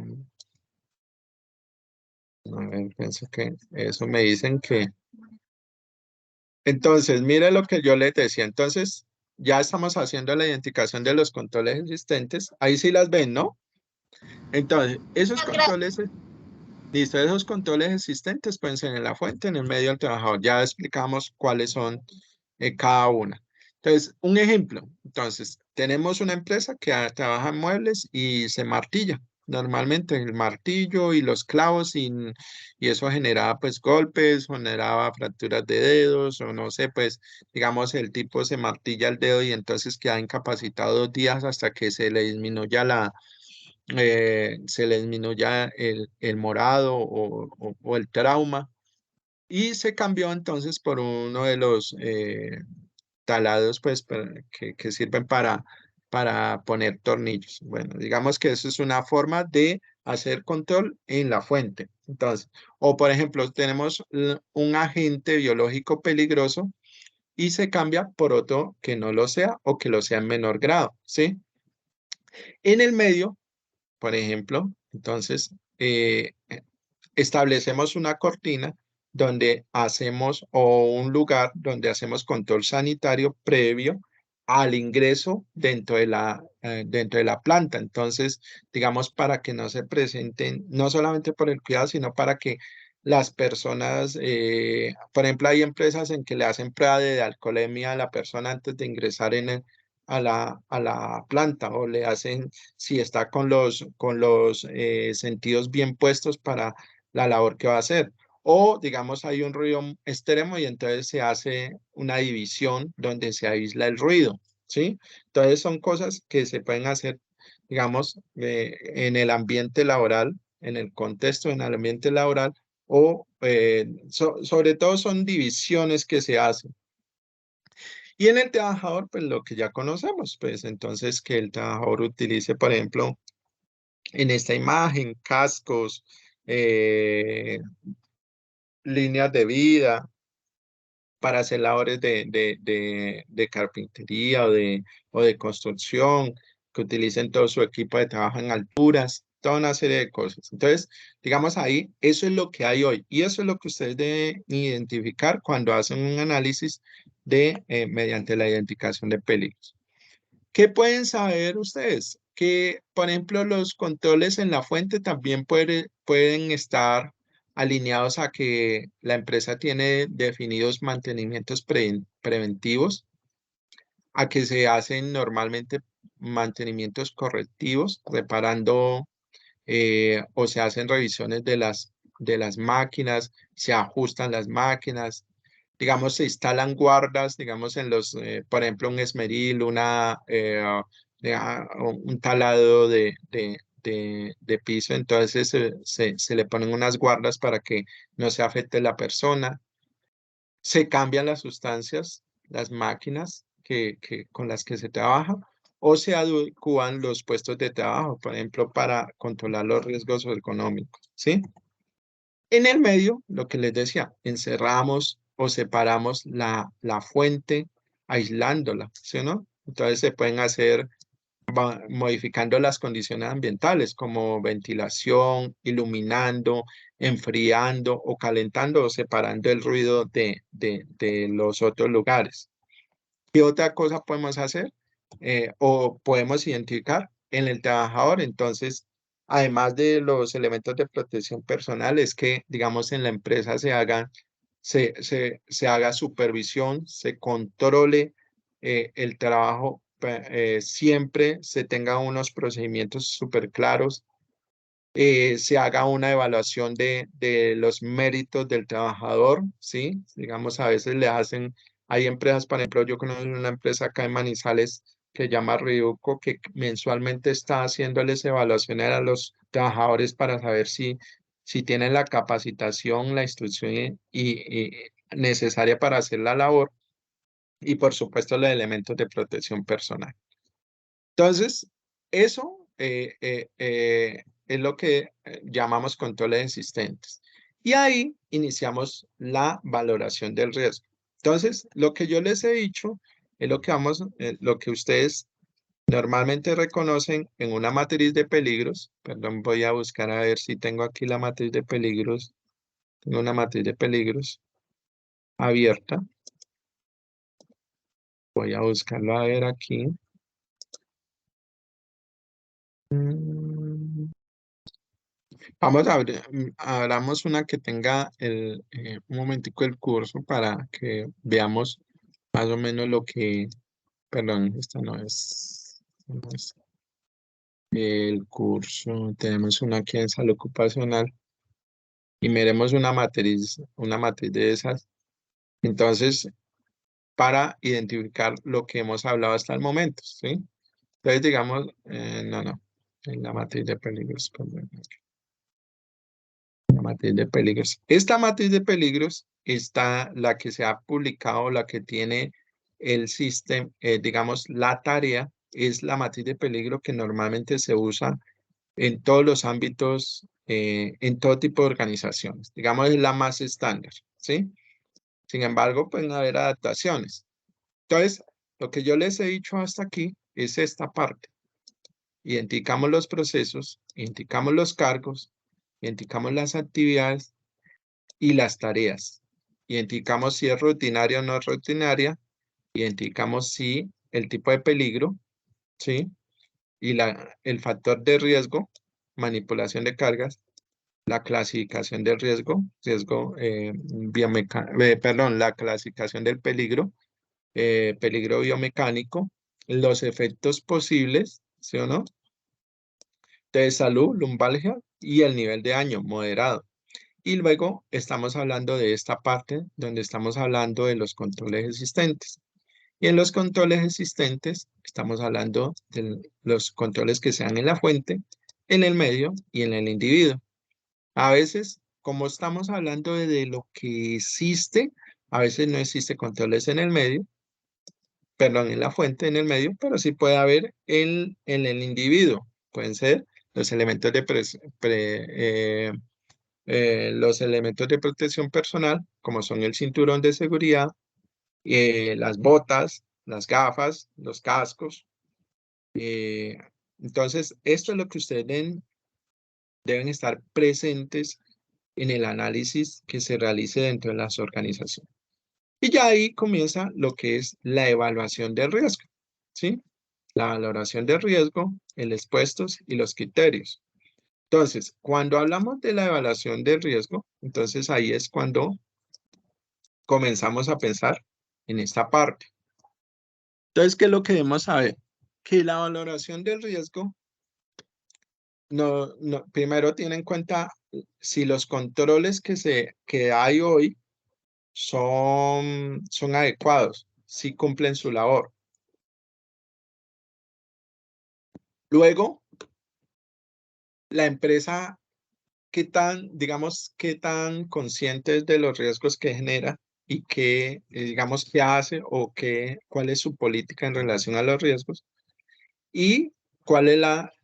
ver, pienso que eso me dicen que... Entonces, mire lo que yo les decía. Entonces, ya estamos haciendo la identificación de los controles existentes. Ahí sí las ven, ¿no? Entonces, esos Muchas gracias. controles, listo, esos controles existentes pueden ser en la fuente, en el medio del trabajador. Ya explicamos cuáles son cada una. Entonces, un ejemplo. Entonces, tenemos una empresa que trabaja en muebles y se martilla. Normalmente el martillo y los clavos y eso generaba pues golpes, generaba fracturas de dedos o no sé, pues digamos el tipo se martilla el dedo y entonces queda incapacitado 2 días hasta que se le disminuya el morado o el trauma. Y se cambió entonces por uno de los talados pues que sirven para poner tornillos. Bueno, digamos que eso es una forma de hacer control en la fuente. Entonces, o por ejemplo, tenemos un agente biológico peligroso y se cambia por otro que no lo sea o que lo sea en menor grado, ¿sí? En el medio, por ejemplo, entonces, establecemos una cortina donde hacemos o un lugar donde hacemos control sanitario previo al ingreso dentro de la planta. Entonces, digamos, para que no se presenten, no solamente por el cuidado, sino para que las personas, por ejemplo, hay empresas en que le hacen prueba de alcoholemia a la persona antes de ingresar a la planta o le hacen si está con los sentidos bien puestos para la labor que va a hacer. O, digamos, hay un ruido extremo y entonces se hace una división donde se aísla el ruido, ¿sí? Entonces son cosas que se pueden hacer, digamos, en el ambiente laboral, en el contexto, en el ambiente laboral, o sobre todo son divisiones que se hacen. Y en el trabajador, pues lo que ya conocemos, pues entonces que el trabajador utilice, por ejemplo, en esta imagen, cascos, líneas de vida para hacer labores de carpintería o de construcción, que utilicen todo su equipo de trabajo en alturas, toda una serie de cosas. Entonces, digamos ahí, eso es lo que hay hoy y eso es lo que ustedes deben identificar cuando hacen un análisis mediante la identificación de peligros. ¿Qué pueden saber ustedes? Que, por ejemplo, los controles en la fuente también pueden estar alineados a que la empresa tiene definidos mantenimientos preventivos, a que se hacen normalmente mantenimientos correctivos, reparando o se hacen revisiones de las máquinas, se ajustan las máquinas, digamos, se instalan guardas, digamos, en los, por ejemplo, un esmeril, un taladro de piso, entonces se le ponen unas guardas para que no se afecte la persona. Se cambian las sustancias, las máquinas con las que se trabaja, o se adecuan los puestos de trabajo, por ejemplo, para controlar los riesgos económicos, ¿sí? En el medio, lo que les decía, encerramos o separamos la fuente aislándola, ¿sí o no? Entonces se pueden hacer modificando las condiciones ambientales como ventilación, iluminando, enfriando o calentando o separando el ruido de los otros lugares. ¿Qué otra cosa podemos hacer? O podemos identificar en el trabajador. Entonces, además de los elementos de protección personal, es que, digamos, en la empresa se haga supervisión, se controle el trabajo, siempre se tenga unos procedimientos súper claros, se haga una evaluación de los méritos del trabajador, ¿sí? Digamos, a veces le hacen, hay empresas, por ejemplo, yo conozco una empresa acá en Manizales que se llama Ryuko, que mensualmente está haciéndoles evaluaciones a los trabajadores para saber si tienen la capacitación, la instrucción necesaria para hacer la labor y, por supuesto, los elementos de protección personal. Entonces, eso es lo que llamamos controles existentes. Y ahí iniciamos la valoración del riesgo. Entonces, lo que yo les he dicho es lo que ustedes normalmente reconocen en una matriz de peligros. Perdón, voy a buscar a ver si tengo aquí la matriz de peligros. Tengo una matriz de peligros abierta. Voy a buscarlo a ver aquí. Vamos a abrir, abramos una que tenga un momentico el curso para que veamos más o menos lo que, perdón, esta no es el curso. Tenemos una aquí en salud ocupacional y miremos una matriz de esas. Entonces, para identificar lo que hemos hablado hasta el momento, ¿sí? Entonces, digamos, no, en la matriz de peligros, perdón. La matriz de peligros. Esta matriz de peligros está la que se ha publicado, la que tiene el sistema, digamos, la tarea, es la matriz de peligro que normalmente se usa en todos los ámbitos, en todo tipo de organizaciones. Digamos, es la más estándar, ¿sí? Sin embargo, pueden haber adaptaciones. Entonces, lo que yo les he dicho hasta aquí es esta parte. Identificamos los procesos, identificamos los cargos, identificamos las actividades y las tareas. Identificamos si es rutinaria o no rutinaria. Identificamos si el tipo de peligro, ¿sí? Y el factor de riesgo, manipulación de cargas, la clasificación del riesgo, perdón, la clasificación del peligro, peligro biomecánico, los efectos posibles, ¿sí o no? De salud, lumbalgia y el nivel de daño moderado. Y luego estamos hablando de esta parte donde estamos hablando de los controles existentes. Y en los controles existentes estamos hablando de los controles que sean en la fuente, en el medio y en el individuo. A veces, como estamos hablando de lo que existe, a veces no existe controles en el medio, perdón, en la fuente, en el medio, pero sí puede haber en el individuo. Pueden ser los elementos los elementos de protección personal, como son el cinturón de seguridad, las botas, las gafas, los cascos. eh, entonces, esto es lo que ustedes deben estar presentes en el análisis que se realice dentro de las organizaciones. Y ya ahí comienza lo que es la evaluación del riesgo, ¿sí? La valoración del riesgo, el expuestos y los criterios. Entonces, cuando hablamos de la evaluación del riesgo, entonces ahí es cuando comenzamos a pensar en esta parte. Entonces, ¿qué es lo que debemos saber? Que la valoración del riesgo primero tiene en cuenta si los controles que hay hoy son adecuados, si cumplen su labor. Luego, la empresa, qué tan consciente es de los riesgos que genera y digamos, qué hace o cuál es su política en relación a los riesgos y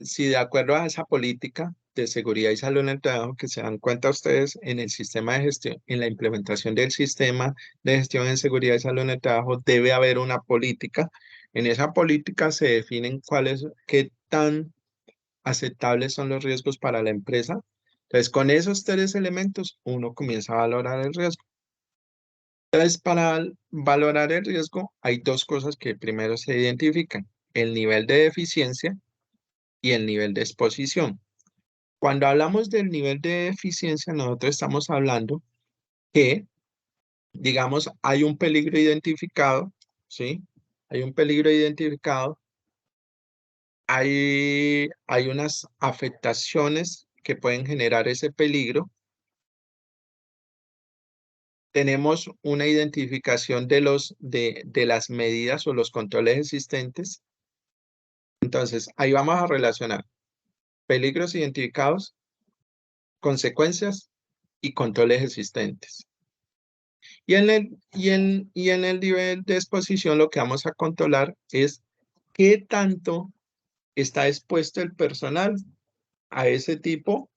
si de acuerdo a esa política de seguridad y salud en el trabajo que se dan cuenta ustedes en el sistema de gestión, en la implementación del sistema de gestión en seguridad y salud en el trabajo, debe haber una política. En esa política se definen qué tan aceptables son los riesgos para la empresa. Entonces, con esos tres elementos, uno comienza a valorar el riesgo. Entonces, para valorar el riesgo, hay dos cosas que primero se identifican: el nivel de eficiencia y el nivel de exposición. Cuando hablamos del nivel de eficiencia, nosotros estamos hablando que, digamos, hay un peligro identificado, ¿sí? Hay un peligro identificado, hay unas afectaciones que pueden generar ese peligro. Tenemos una identificación de las medidas o los controles existentes. Entonces, ahí vamos a relacionar peligros identificados, consecuencias y controles existentes. Y en el nivel de exposición lo que vamos a controlar es qué tanto está expuesto el personal a ese tipo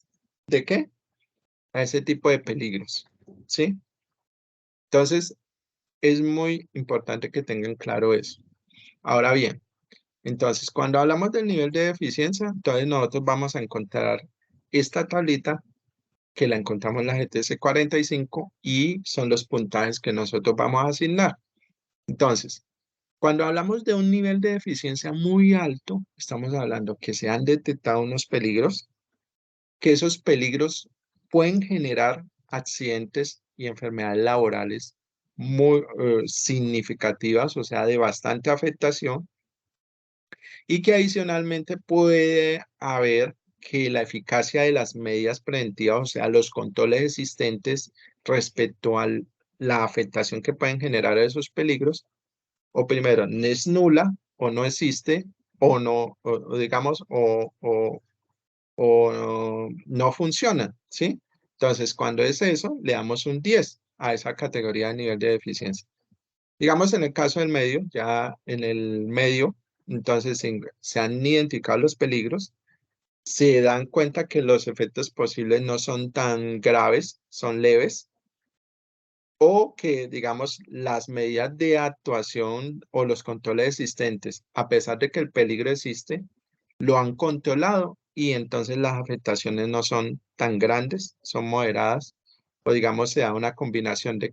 de ¿qué? A ese tipo de peligros, ¿sí? Entonces, es muy importante que tengan claro eso. Ahora bien, entonces, cuando hablamos del nivel de eficiencia, entonces nosotros vamos a encontrar esta tablita que la encontramos en la GTC 45 y son los puntajes que nosotros vamos a asignar. Entonces, cuando hablamos de un nivel de eficiencia muy alto, estamos hablando que se han detectado unos peligros, que esos peligros pueden generar accidentes y enfermedades laborales muy significativas, o sea, de bastante afectación, y que adicionalmente puede haber que la eficacia de las medidas preventivas, o sea, los controles existentes respecto a la afectación que pueden generar esos peligros, o primero, no es nula o no existe, o no, o digamos, o no funciona, ¿sí? Entonces, cuando es eso, le damos un 10 a esa categoría de nivel de deficiencia. Digamos, en el caso del medio, ya en el medio, entonces se han identificado los peligros, se dan cuenta que los efectos posibles no son tan graves, son leves, o que, digamos, las medidas de actuación o los controles existentes, a pesar de que el peligro existe, lo han controlado y entonces las afectaciones no son tan grandes, son moderadas, o digamos, se da una combinación de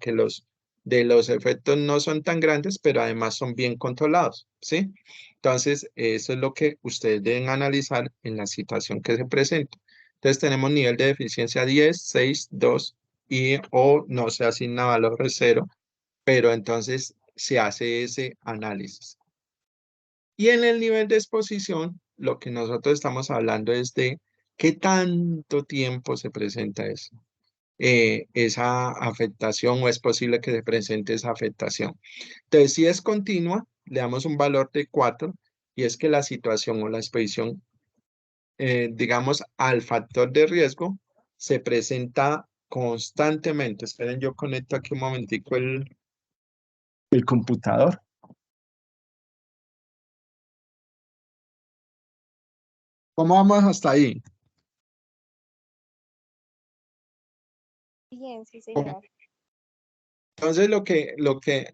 los efectos no son tan grandes, pero además son bien controlados, ¿sí? Entonces, eso es lo que ustedes deben analizar en la situación que se presenta. Entonces, tenemos nivel de eficiencia 10, 6, 2 o no se asigna valor de 0, pero entonces se hace ese análisis. Y en el nivel de exposición, lo que nosotros estamos hablando es de qué tanto tiempo se presenta eso, esa afectación o es posible que se presente esa afectación. Entonces, si es continua, le damos un valor de 4 y es que la situación o la exposición, digamos, al factor de riesgo se presenta constantemente. Esperen, yo conecto aquí un momentico el computador. ¿Cómo vamos hasta ahí? Bien, sí, señor. Entonces,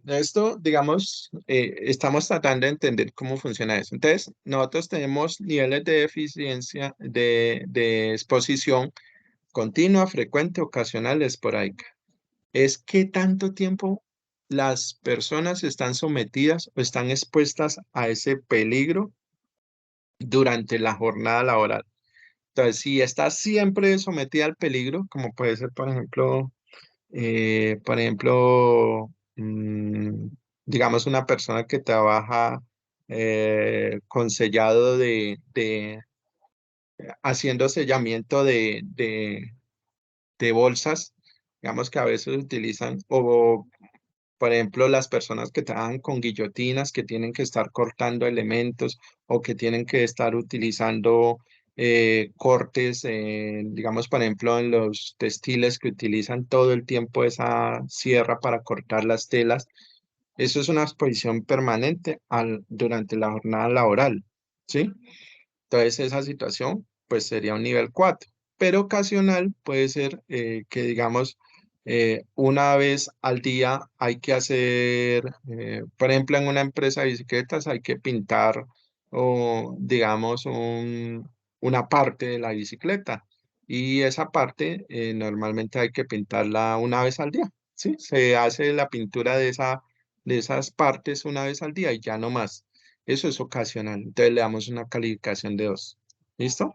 esto, digamos, estamos tratando de entender cómo funciona eso. Entonces, nosotros tenemos niveles de eficiencia, de exposición continua, frecuente, ocasional, esporádica. Es qué tanto tiempo las personas están sometidas o están expuestas a ese peligro durante la jornada laboral. Entonces, si está siempre sometida al peligro, como puede ser, por ejemplo, digamos una persona que trabaja con sellado haciendo sellamiento de bolsas, digamos que a veces utilizan, o por ejemplo, las personas que trabajan con guillotinas, que tienen que estar cortando elementos o que tienen que estar utilizando cortes, digamos, por ejemplo, en los textiles que utilizan todo el tiempo esa sierra para cortar las telas. Eso es una exposición permanente durante la jornada laboral, ¿sí? Entonces, esa situación, pues sería un nivel 4, pero ocasional puede ser que, digamos, una vez al día hay que hacer, por ejemplo, en una empresa de bicicletas hay que pintar o, digamos, una parte de la bicicleta y esa parte normalmente hay que pintarla una vez al día, ¿sí? Se hace la pintura de esas partes una vez al día y ya no más. Eso es ocasional. Entonces le damos una calificación de 2. ¿Listo?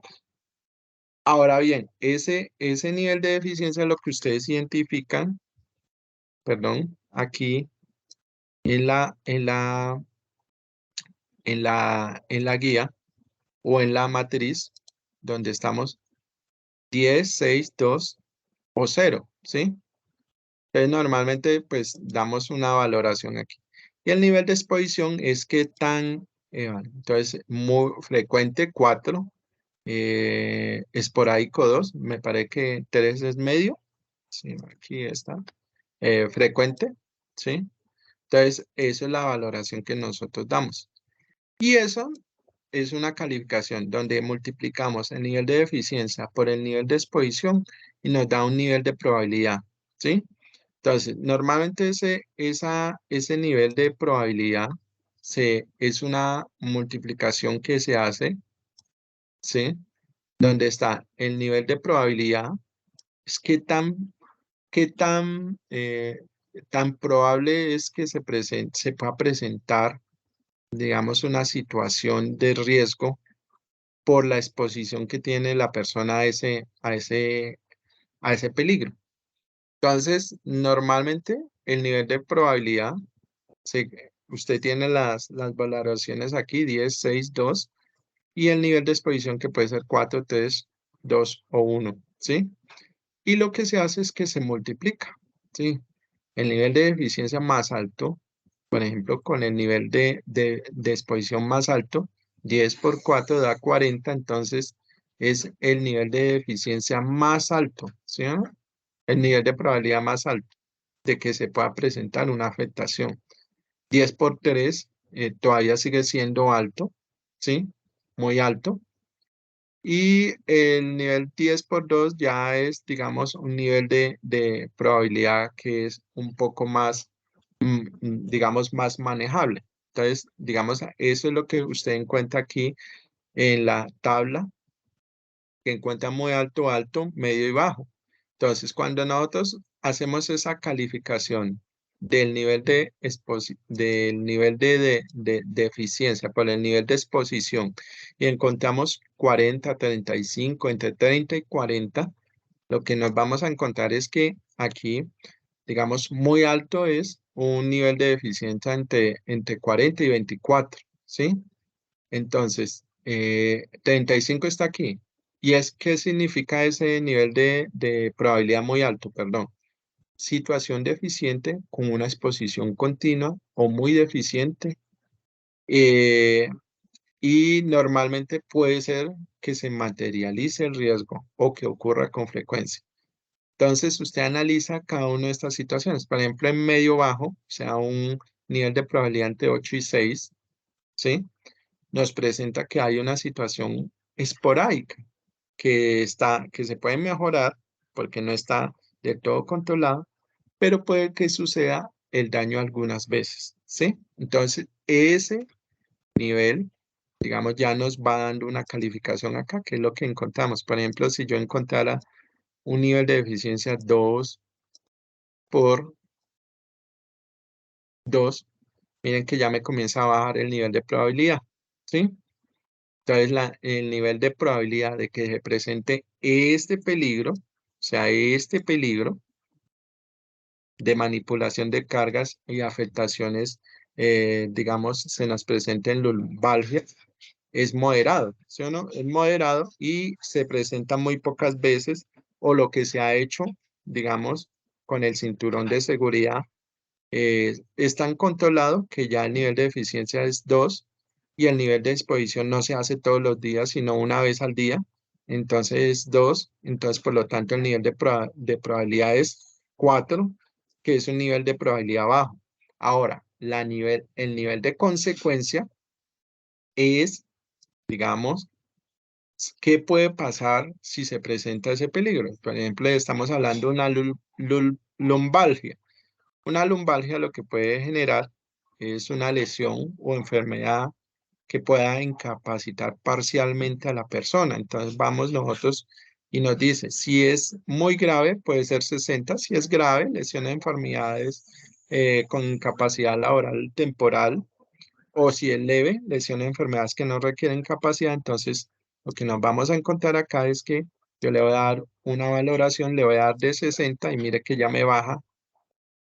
Ahora bien, ese nivel de deficiencia es lo que ustedes identifican, perdón, aquí en la guía o en la matriz donde estamos 10, 6, 2 o 0, ¿sí? Entonces normalmente pues damos una valoración aquí. Y el nivel de exposición es que tan, entonces muy frecuente 4, esporádico 2, me parece que 3 es medio, sí, aquí está, frecuente, ¿sí? Entonces, esa es la valoración que nosotros damos. Y eso es una calificación donde multiplicamos el nivel de eficiencia por el nivel de exposición y nos da un nivel de probabilidad, ¿sí? Entonces, normalmente ese nivel de probabilidad es una multiplicación que se hace, ¿sí? Donde está el nivel de probabilidad, es qué tan probable es que se pueda presentar, digamos, una situación de riesgo por la exposición que tiene la persona a ese peligro. Entonces, normalmente el nivel de probabilidad, usted tiene las valoraciones aquí, 10, 6, 2, y el nivel de exposición que puede ser 4, 3, 2 o 1, ¿sí? Y lo que se hace es que se multiplica, ¿sí? El nivel de eficiencia más alto, por ejemplo, con el nivel de exposición más alto, 10 por 4 da 40, entonces es el nivel de eficiencia más alto, ¿sí? El nivel de probabilidad más alto de que se pueda presentar una afectación. 10 por 3 todavía sigue siendo alto, ¿sí? Muy alto. Y el nivel 10 por 2 ya es, digamos, un nivel de probabilidad que es un poco más, digamos, más manejable. Entonces, digamos, eso es lo que usted encuentra aquí en la tabla, que encuentra muy alto, alto, medio y bajo. Entonces, cuando nosotros hacemos esa calificación del nivel de eficiencia por el nivel de exposición y encontramos 40, 35, entre 30 y 40, lo que nos vamos a encontrar es que aquí, digamos, muy alto es un nivel de eficiencia entre 40 y 24, ¿sí? Entonces, 35 está aquí. ¿Qué significa ese nivel de probabilidad muy alto? Perdón. Situación deficiente con una exposición continua o muy deficiente. eh, y normalmente puede ser que se materialice el riesgo o que ocurra con frecuencia. Entonces, usted analiza cada una de estas situaciones. Por ejemplo, en medio bajo, o sea, un nivel de probabilidad entre 8 y 6, ¿sí? Nos presenta que hay una situación esporádica que se puede mejorar porque no está del todo controlada, pero puede que suceda el daño algunas veces, ¿sí? Entonces, ese nivel, digamos, ya nos va dando una calificación acá, que es lo que encontramos. Por ejemplo, si yo encontrara un nivel de eficiencia 2 por 2, miren que ya me comienza a bajar el nivel de probabilidad, ¿sí? Entonces, el nivel de probabilidad de que se presente este peligro, o sea, este peligro de manipulación de cargas y afectaciones, digamos, se nos presenten lumbalgias, es moderado, ¿sí o no? Es moderado y se presenta muy pocas veces, o lo que se ha hecho, digamos, con el cinturón de seguridad, es tan controlado que ya el nivel de eficiencia es 2 y el nivel de exposición no se hace todos los días, sino una vez al día. Entonces 2, entonces por lo tanto el nivel de probabilidad es 4, que es un nivel de probabilidad bajo. Ahora, el nivel de consecuencia es, digamos, ¿qué puede pasar si se presenta ese peligro? Por ejemplo, estamos hablando de una lumbalgia. Una lumbalgia lo que puede generar es una lesión o enfermedad que pueda incapacitar parcialmente a la persona. Entonces vamos nosotros y nos dice, si es muy grave, puede ser 60, si es grave, lesión de enfermedades con incapacidad laboral temporal, o si es leve, lesión de enfermedades que no requieren capacidad. Entonces lo que nos vamos a encontrar acá es que yo le voy a dar una valoración, le voy a dar de 60 y mire que ya me baja,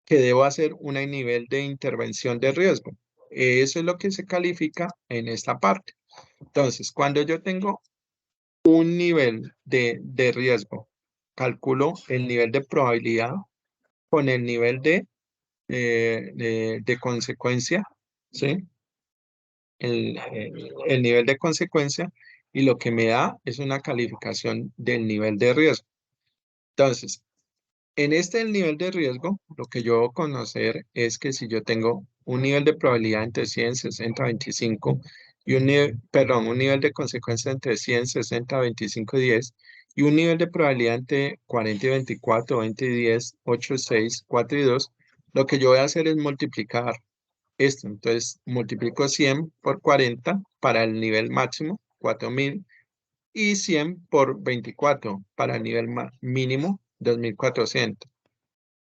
que debo hacer un nivel de intervención de riesgo. Eso es lo que se califica en esta parte. Entonces, cuando yo tengo un nivel de riesgo, calculo el nivel de probabilidad con el nivel de consecuencia, ¿sí? El nivel de consecuencia, y lo que me da es una calificación del nivel de riesgo. Entonces, en este nivel de riesgo, lo que yo debo conocer es que si yo tengo un nivel de probabilidad entre 100, 60, 25 y un nivel de consecuencia entre 100, 60, 25 y 10 y un nivel de probabilidad entre 40 y 24, 20 y 10, 8, 6, 4 y 2, lo que yo voy a hacer es multiplicar esto. Entonces, multiplico 100 por 40 para el nivel máximo, 4000, y 100 por 24 para el nivel mínimo, 2400.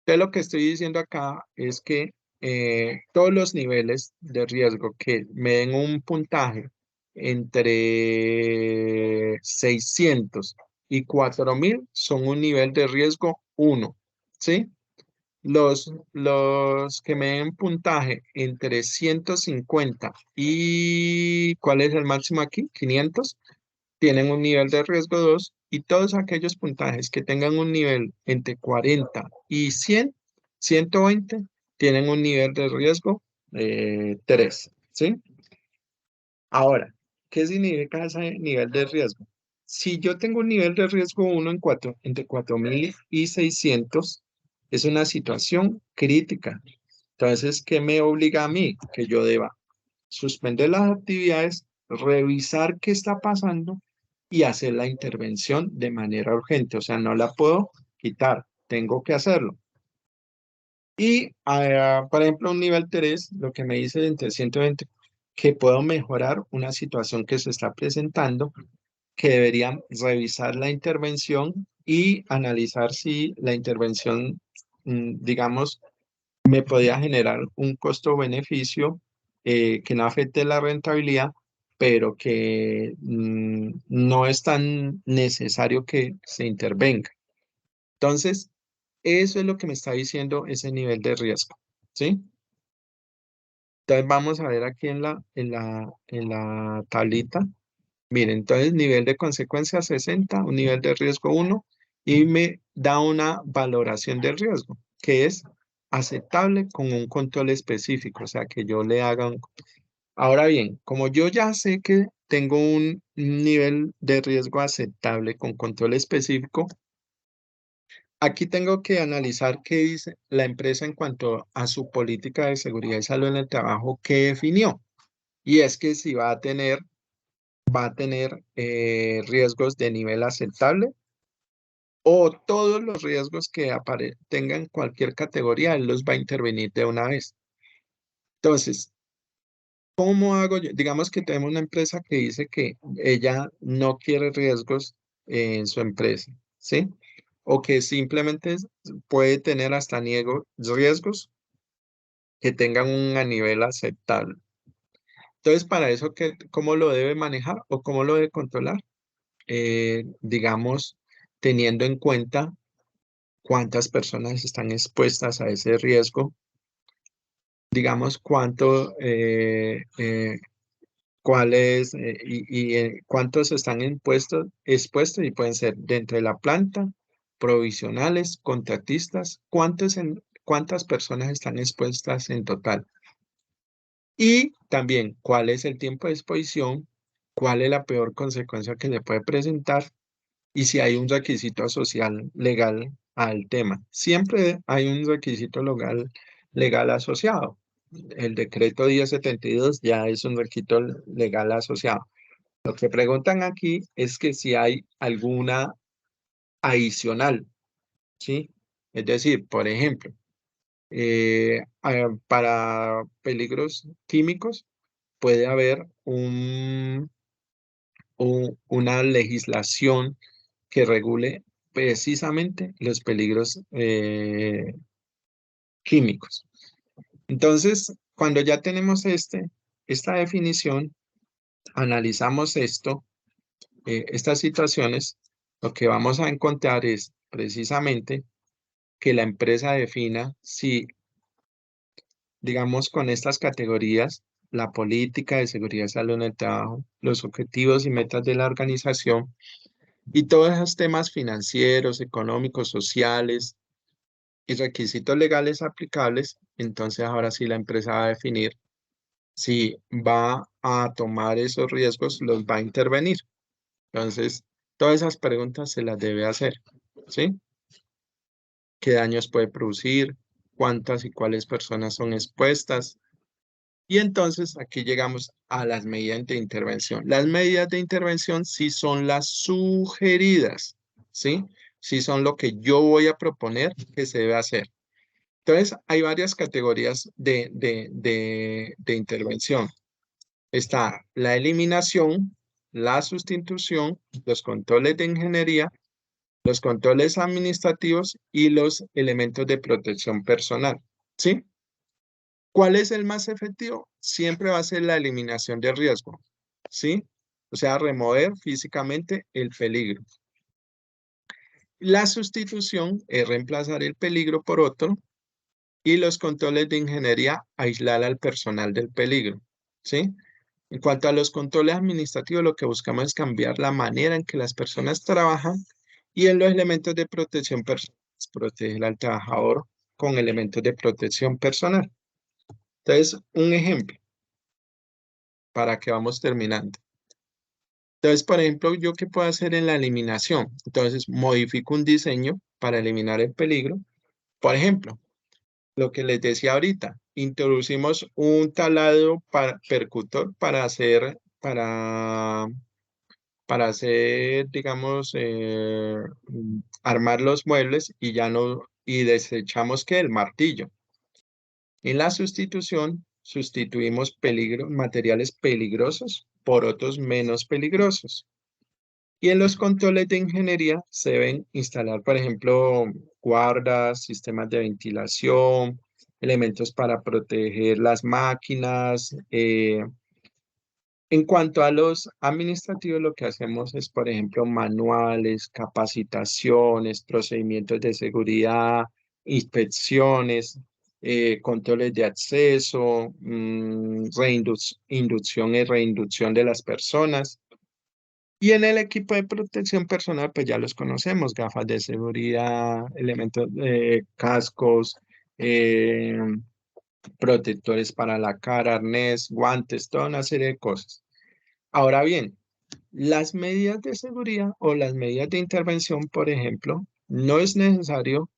Entonces, lo que estoy diciendo acá es que todos los niveles de riesgo que me den un puntaje entre 600 y 4000 son un nivel de riesgo 1, ¿sí? Los que me den puntaje entre 150 y, ¿cuál es el máximo aquí? 500, tienen un nivel de riesgo 2, y todos aquellos puntajes que tengan un nivel entre 40 y 100, 120, tienen un nivel de riesgo 3, ¿sí? Ahora, ¿qué significa ese nivel de riesgo? Si yo tengo un nivel de riesgo 1 entre 4000 y 600, es una situación crítica. Entonces, ¿qué me obliga a mí? Que yo deba suspender las actividades, revisar qué está pasando y hacer la intervención de manera urgente. O sea, no la puedo quitar, tengo que hacerlo. Y, por ejemplo, un nivel 3, lo que me dice entre 120, que puedo mejorar una situación que se está presentando, que deberían revisar la intervención y analizar si la intervención, digamos, me podía generar un costo-beneficio que no afecte la rentabilidad, pero que no es tan necesario que se intervenga. Entonces, eso es lo que me está diciendo ese nivel de riesgo, ¿sí? Entonces, vamos a ver aquí en la tablita. Miren, entonces nivel de consecuencia 60, un nivel de riesgo 1, y me da una valoración del riesgo, que es aceptable con un control específico, o sea, que yo le haga un... Ahora bien, como yo ya sé que tengo un nivel de riesgo aceptable con control específico, aquí tengo que analizar qué dice la empresa en cuanto a su política de seguridad y salud en el trabajo que definió. Y es que si va a tener riesgos de nivel aceptable, o todos los riesgos que tengan cualquier categoría, él los va a intervenir de una vez. Entonces, ¿cómo hago yo? Digamos que tenemos una empresa que dice que ella no quiere riesgos en su empresa, ¿sí? O que simplemente puede tener hasta riesgos que tengan un a nivel aceptable. Entonces, para eso, ¿cómo lo debe manejar o cómo lo debe controlar? Digamos, teniendo en cuenta cuántas personas están expuestas a ese riesgo, digamos, cuáles cuántos están expuestos y pueden ser dentro de la planta, provisionales, contratistas, cuántas personas están expuestas en total. Y también cuál es el tiempo de exposición, cuál es la peor consecuencia que le puede presentar y si hay un requisito social legal al tema. Siempre hay un requisito legal asociado. El decreto 1072 ya es un requisito legal asociado. Lo que preguntan aquí es que si hay alguna adicional, ¿sí? Es decir, por ejemplo, para peligros químicos puede haber una legislación que regule precisamente los peligros químicos. Entonces, cuando ya tenemos esta definición, analizamos estas situaciones, lo que vamos a encontrar es precisamente que la empresa defina si, digamos, con estas categorías, la política de seguridad y salud en el trabajo, los objetivos y metas de la organización y todos esos temas financieros, económicos, sociales y requisitos legales aplicables, entonces ahora sí la empresa va a definir si va a tomar esos riesgos, los va a intervenir. Entonces, todas esas preguntas se las debe hacer, ¿sí? ¿Qué daños puede producir? ¿Cuántas y cuáles personas son expuestas? Y entonces aquí llegamos a las medidas de intervención. Las medidas de intervención sí son las sugeridas, ¿sí? Sí son lo que yo voy a proponer que se debe hacer. Entonces, hay varias categorías de intervención. Está la eliminación, la sustitución, los controles de ingeniería, los controles administrativos y los elementos de protección personal, ¿sí? ¿Cuál es el más efectivo? Siempre va a ser la eliminación de riesgo, ¿sí? O sea, remover físicamente el peligro. La sustitución es reemplazar el peligro por otro y los controles de ingeniería, aislar al personal del peligro, ¿sí? En cuanto a los controles administrativos, lo que buscamos es cambiar la manera en que las personas trabajan y en los elementos de protección personal, proteger al trabajador con elementos de protección personal. Entonces, un ejemplo para que vamos terminando. Entonces, por ejemplo, ¿yo qué puedo hacer en la eliminación? Entonces, modifico un diseño para eliminar el peligro. Por ejemplo, lo que les decía ahorita, introducimos un taladro percutor para hacer, digamos, armar los muebles y ya no, y desechamos que el martillo. En la sustitución, sustituimos materiales peligrosos por otros menos peligrosos. Y en los controles de ingeniería se deben instalar, por ejemplo, guardas, sistemas de ventilación, elementos para proteger las máquinas. En cuanto a los administrativos, lo que hacemos es, por ejemplo, manuales, capacitaciones, procedimientos de seguridad, inspecciones, controles de acceso, inducción y reinducción de las personas. Y en el equipo de protección personal, pues ya los conocemos, gafas de seguridad, elementos, cascos, eh, protectores para la cara, arnés, guantes, toda una serie de cosas. Ahora bien, las medidas de seguridad o las medidas de intervención, por ejemplo, no es necesario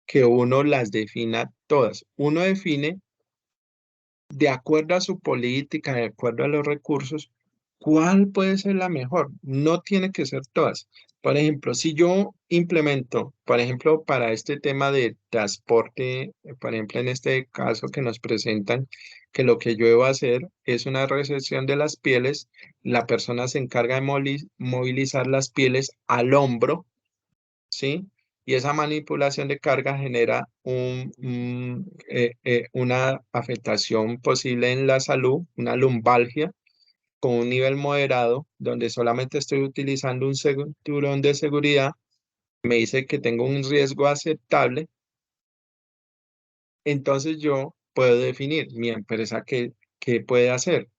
que uno las defina todas. Uno define de acuerdo a su política, de acuerdo a los recursos, cuál puede ser la mejor. No tiene que ser todas. Por ejemplo, si yo implemento, por ejemplo, para este tema de transporte, por ejemplo, en este caso que nos presentan, que lo que yo debo hacer es una resección de las pieles, la persona se encarga de movilizar las pieles al hombro, ¿sí? Y esa manipulación de carga genera una afectación posible en la salud, una lumbalgia con un nivel moderado, donde solamente estoy utilizando un cinturón de seguridad, me dice que tengo un riesgo aceptable, entonces yo puedo definir mi empresa qué puede hacer.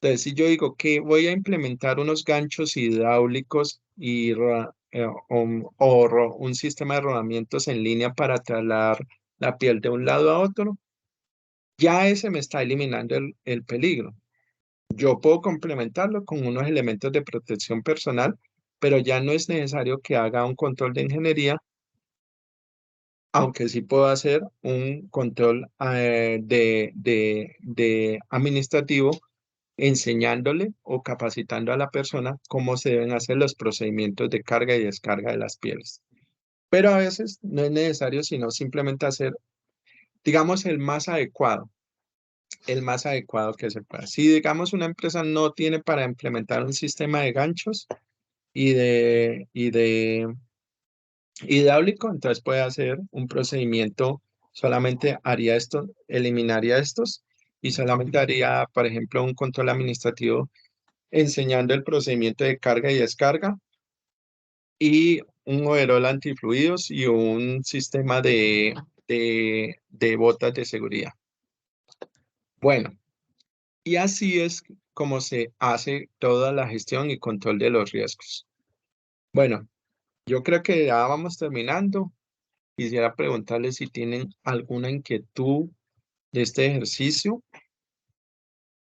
Entonces, si yo digo que voy a implementar unos ganchos hidráulicos y un sistema de rodamientos en línea para trasladar la piel de un lado a otro, ya ese me está eliminando el peligro. Yo puedo complementarlo con unos elementos de protección personal, pero ya no es necesario que haga un control de ingeniería, aunque sí puedo hacer un control de administrativo enseñándole o capacitando a la persona cómo se deben hacer los procedimientos de carga y descarga de las pieles. Pero a veces no es necesario, sino simplemente hacer, digamos, el más adecuado que se pueda. Si, digamos, una empresa no tiene para implementar un sistema de ganchos y de hidráulico, entonces puede hacer un procedimiento, solamente haría esto, eliminaría estos y solamente haría, por ejemplo, un control administrativo enseñando el procedimiento de carga y descarga y un overol antifluidos y un sistema de botas de seguridad. Bueno, y así es como se hace toda la gestión y control de los riesgos. Bueno, yo creo que ya vamos terminando. Quisiera preguntarles si tienen alguna inquietud de este ejercicio,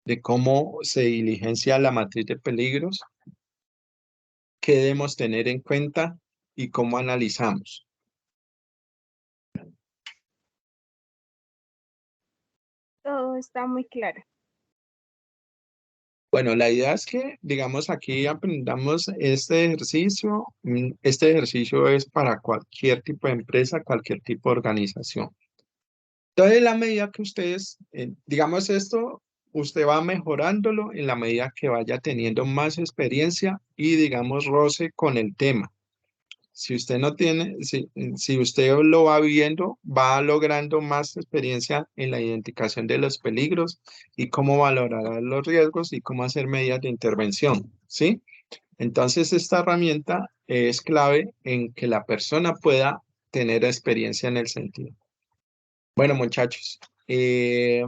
de cómo se diligencia la matriz de peligros, qué debemos tener en cuenta y cómo analizamos. Todo está muy claro. Bueno, la idea es que, digamos, aquí aprendamos este ejercicio. Este ejercicio es para cualquier tipo de empresa, cualquier tipo de organización. Entonces, en la medida que ustedes, digamos esto, usted va mejorándolo en la medida que vaya teniendo más experiencia y, digamos, roce con el tema. Si usted no tiene, si usted lo va viendo, va logrando más experiencia en la identificación de los peligros y cómo valorar los riesgos y cómo hacer medidas de intervención, ¿sí? Entonces, esta herramienta es clave en que la persona pueda tener experiencia en el sentido. Bueno, muchachos, les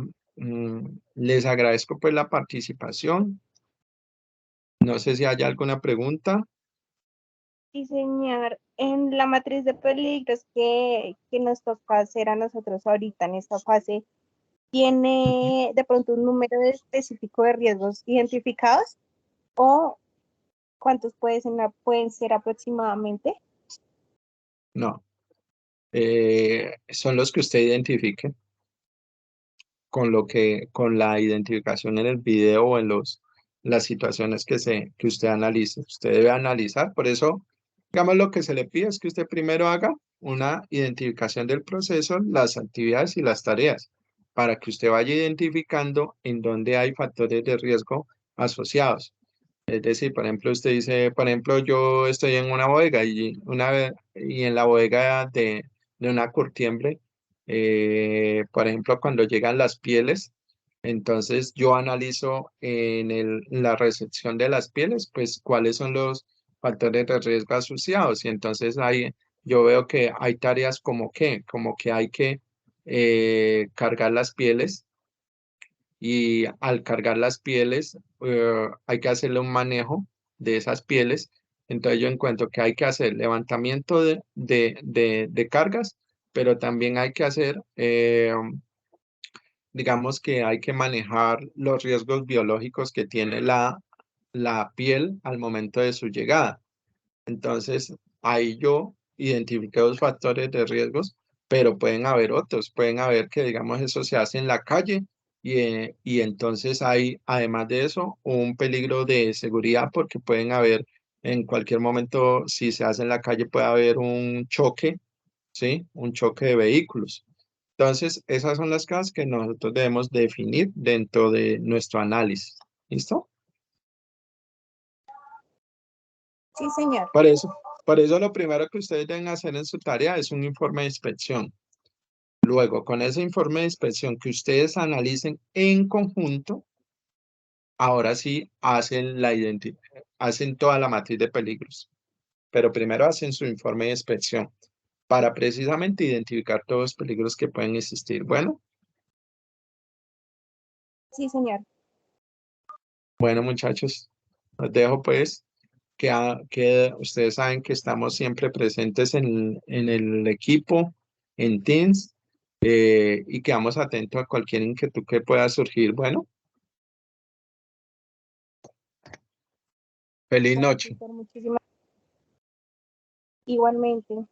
agradezco pues la participación. No sé si hay alguna pregunta. Sí, señor. En la matriz de peligros que nos toca hacer a nosotros ahorita en esta fase, ¿tiene de pronto un número específico de riesgos identificados o cuántos pueden ser aproximadamente? No, son los que usted identifique con la identificación en el video o en las situaciones que usted analice. Usted debe analizar, por eso, digamos, lo que se le pide es que usted primero haga una identificación del proceso, las actividades y las tareas, para que usted vaya identificando en dónde hay factores de riesgo asociados. Es decir, por ejemplo, usted dice, por ejemplo, yo estoy en una bodega y en la bodega de una curtiembre, por ejemplo, cuando llegan las pieles, entonces yo analizo en la recepción de las pieles, pues cuáles son los factores de riesgo asociados. Y entonces ahí yo veo que hay tareas como que hay que cargar las pieles y al cargar las pieles hay que hacerle un manejo de esas pieles. Entonces yo encuentro que hay que hacer levantamiento de cargas, pero también hay que hacer, digamos que hay que manejar los riesgos biológicos que tiene la piel al momento de su llegada. Entonces, ahí yo identifiqué dos factores de riesgos, pero pueden haber otros. Pueden haber que, digamos, eso se hace en la calle y entonces hay, además de eso, un peligro de seguridad porque pueden haber en cualquier momento, si se hace en la calle, puede haber un choque, ¿sí? Un choque de vehículos. Entonces, esas son las cosas que nosotros debemos definir dentro de nuestro análisis. ¿Listo? Sí, señor. Por eso lo primero que ustedes deben hacer en su tarea es un informe de inspección. Luego, con ese informe de inspección que ustedes analicen en conjunto, ahora sí hacen toda la matriz de peligros. Pero primero hacen su informe de inspección para precisamente identificar todos los peligros que pueden existir. Bueno, Sí, señor. Bueno, muchachos, los dejo pues, que ustedes saben que estamos siempre presentes en el equipo, en Teams, y quedamos atentos a cualquier inquietud que pueda surgir. Bueno, feliz Bueno, noche. tutor, muchísimas igualmente.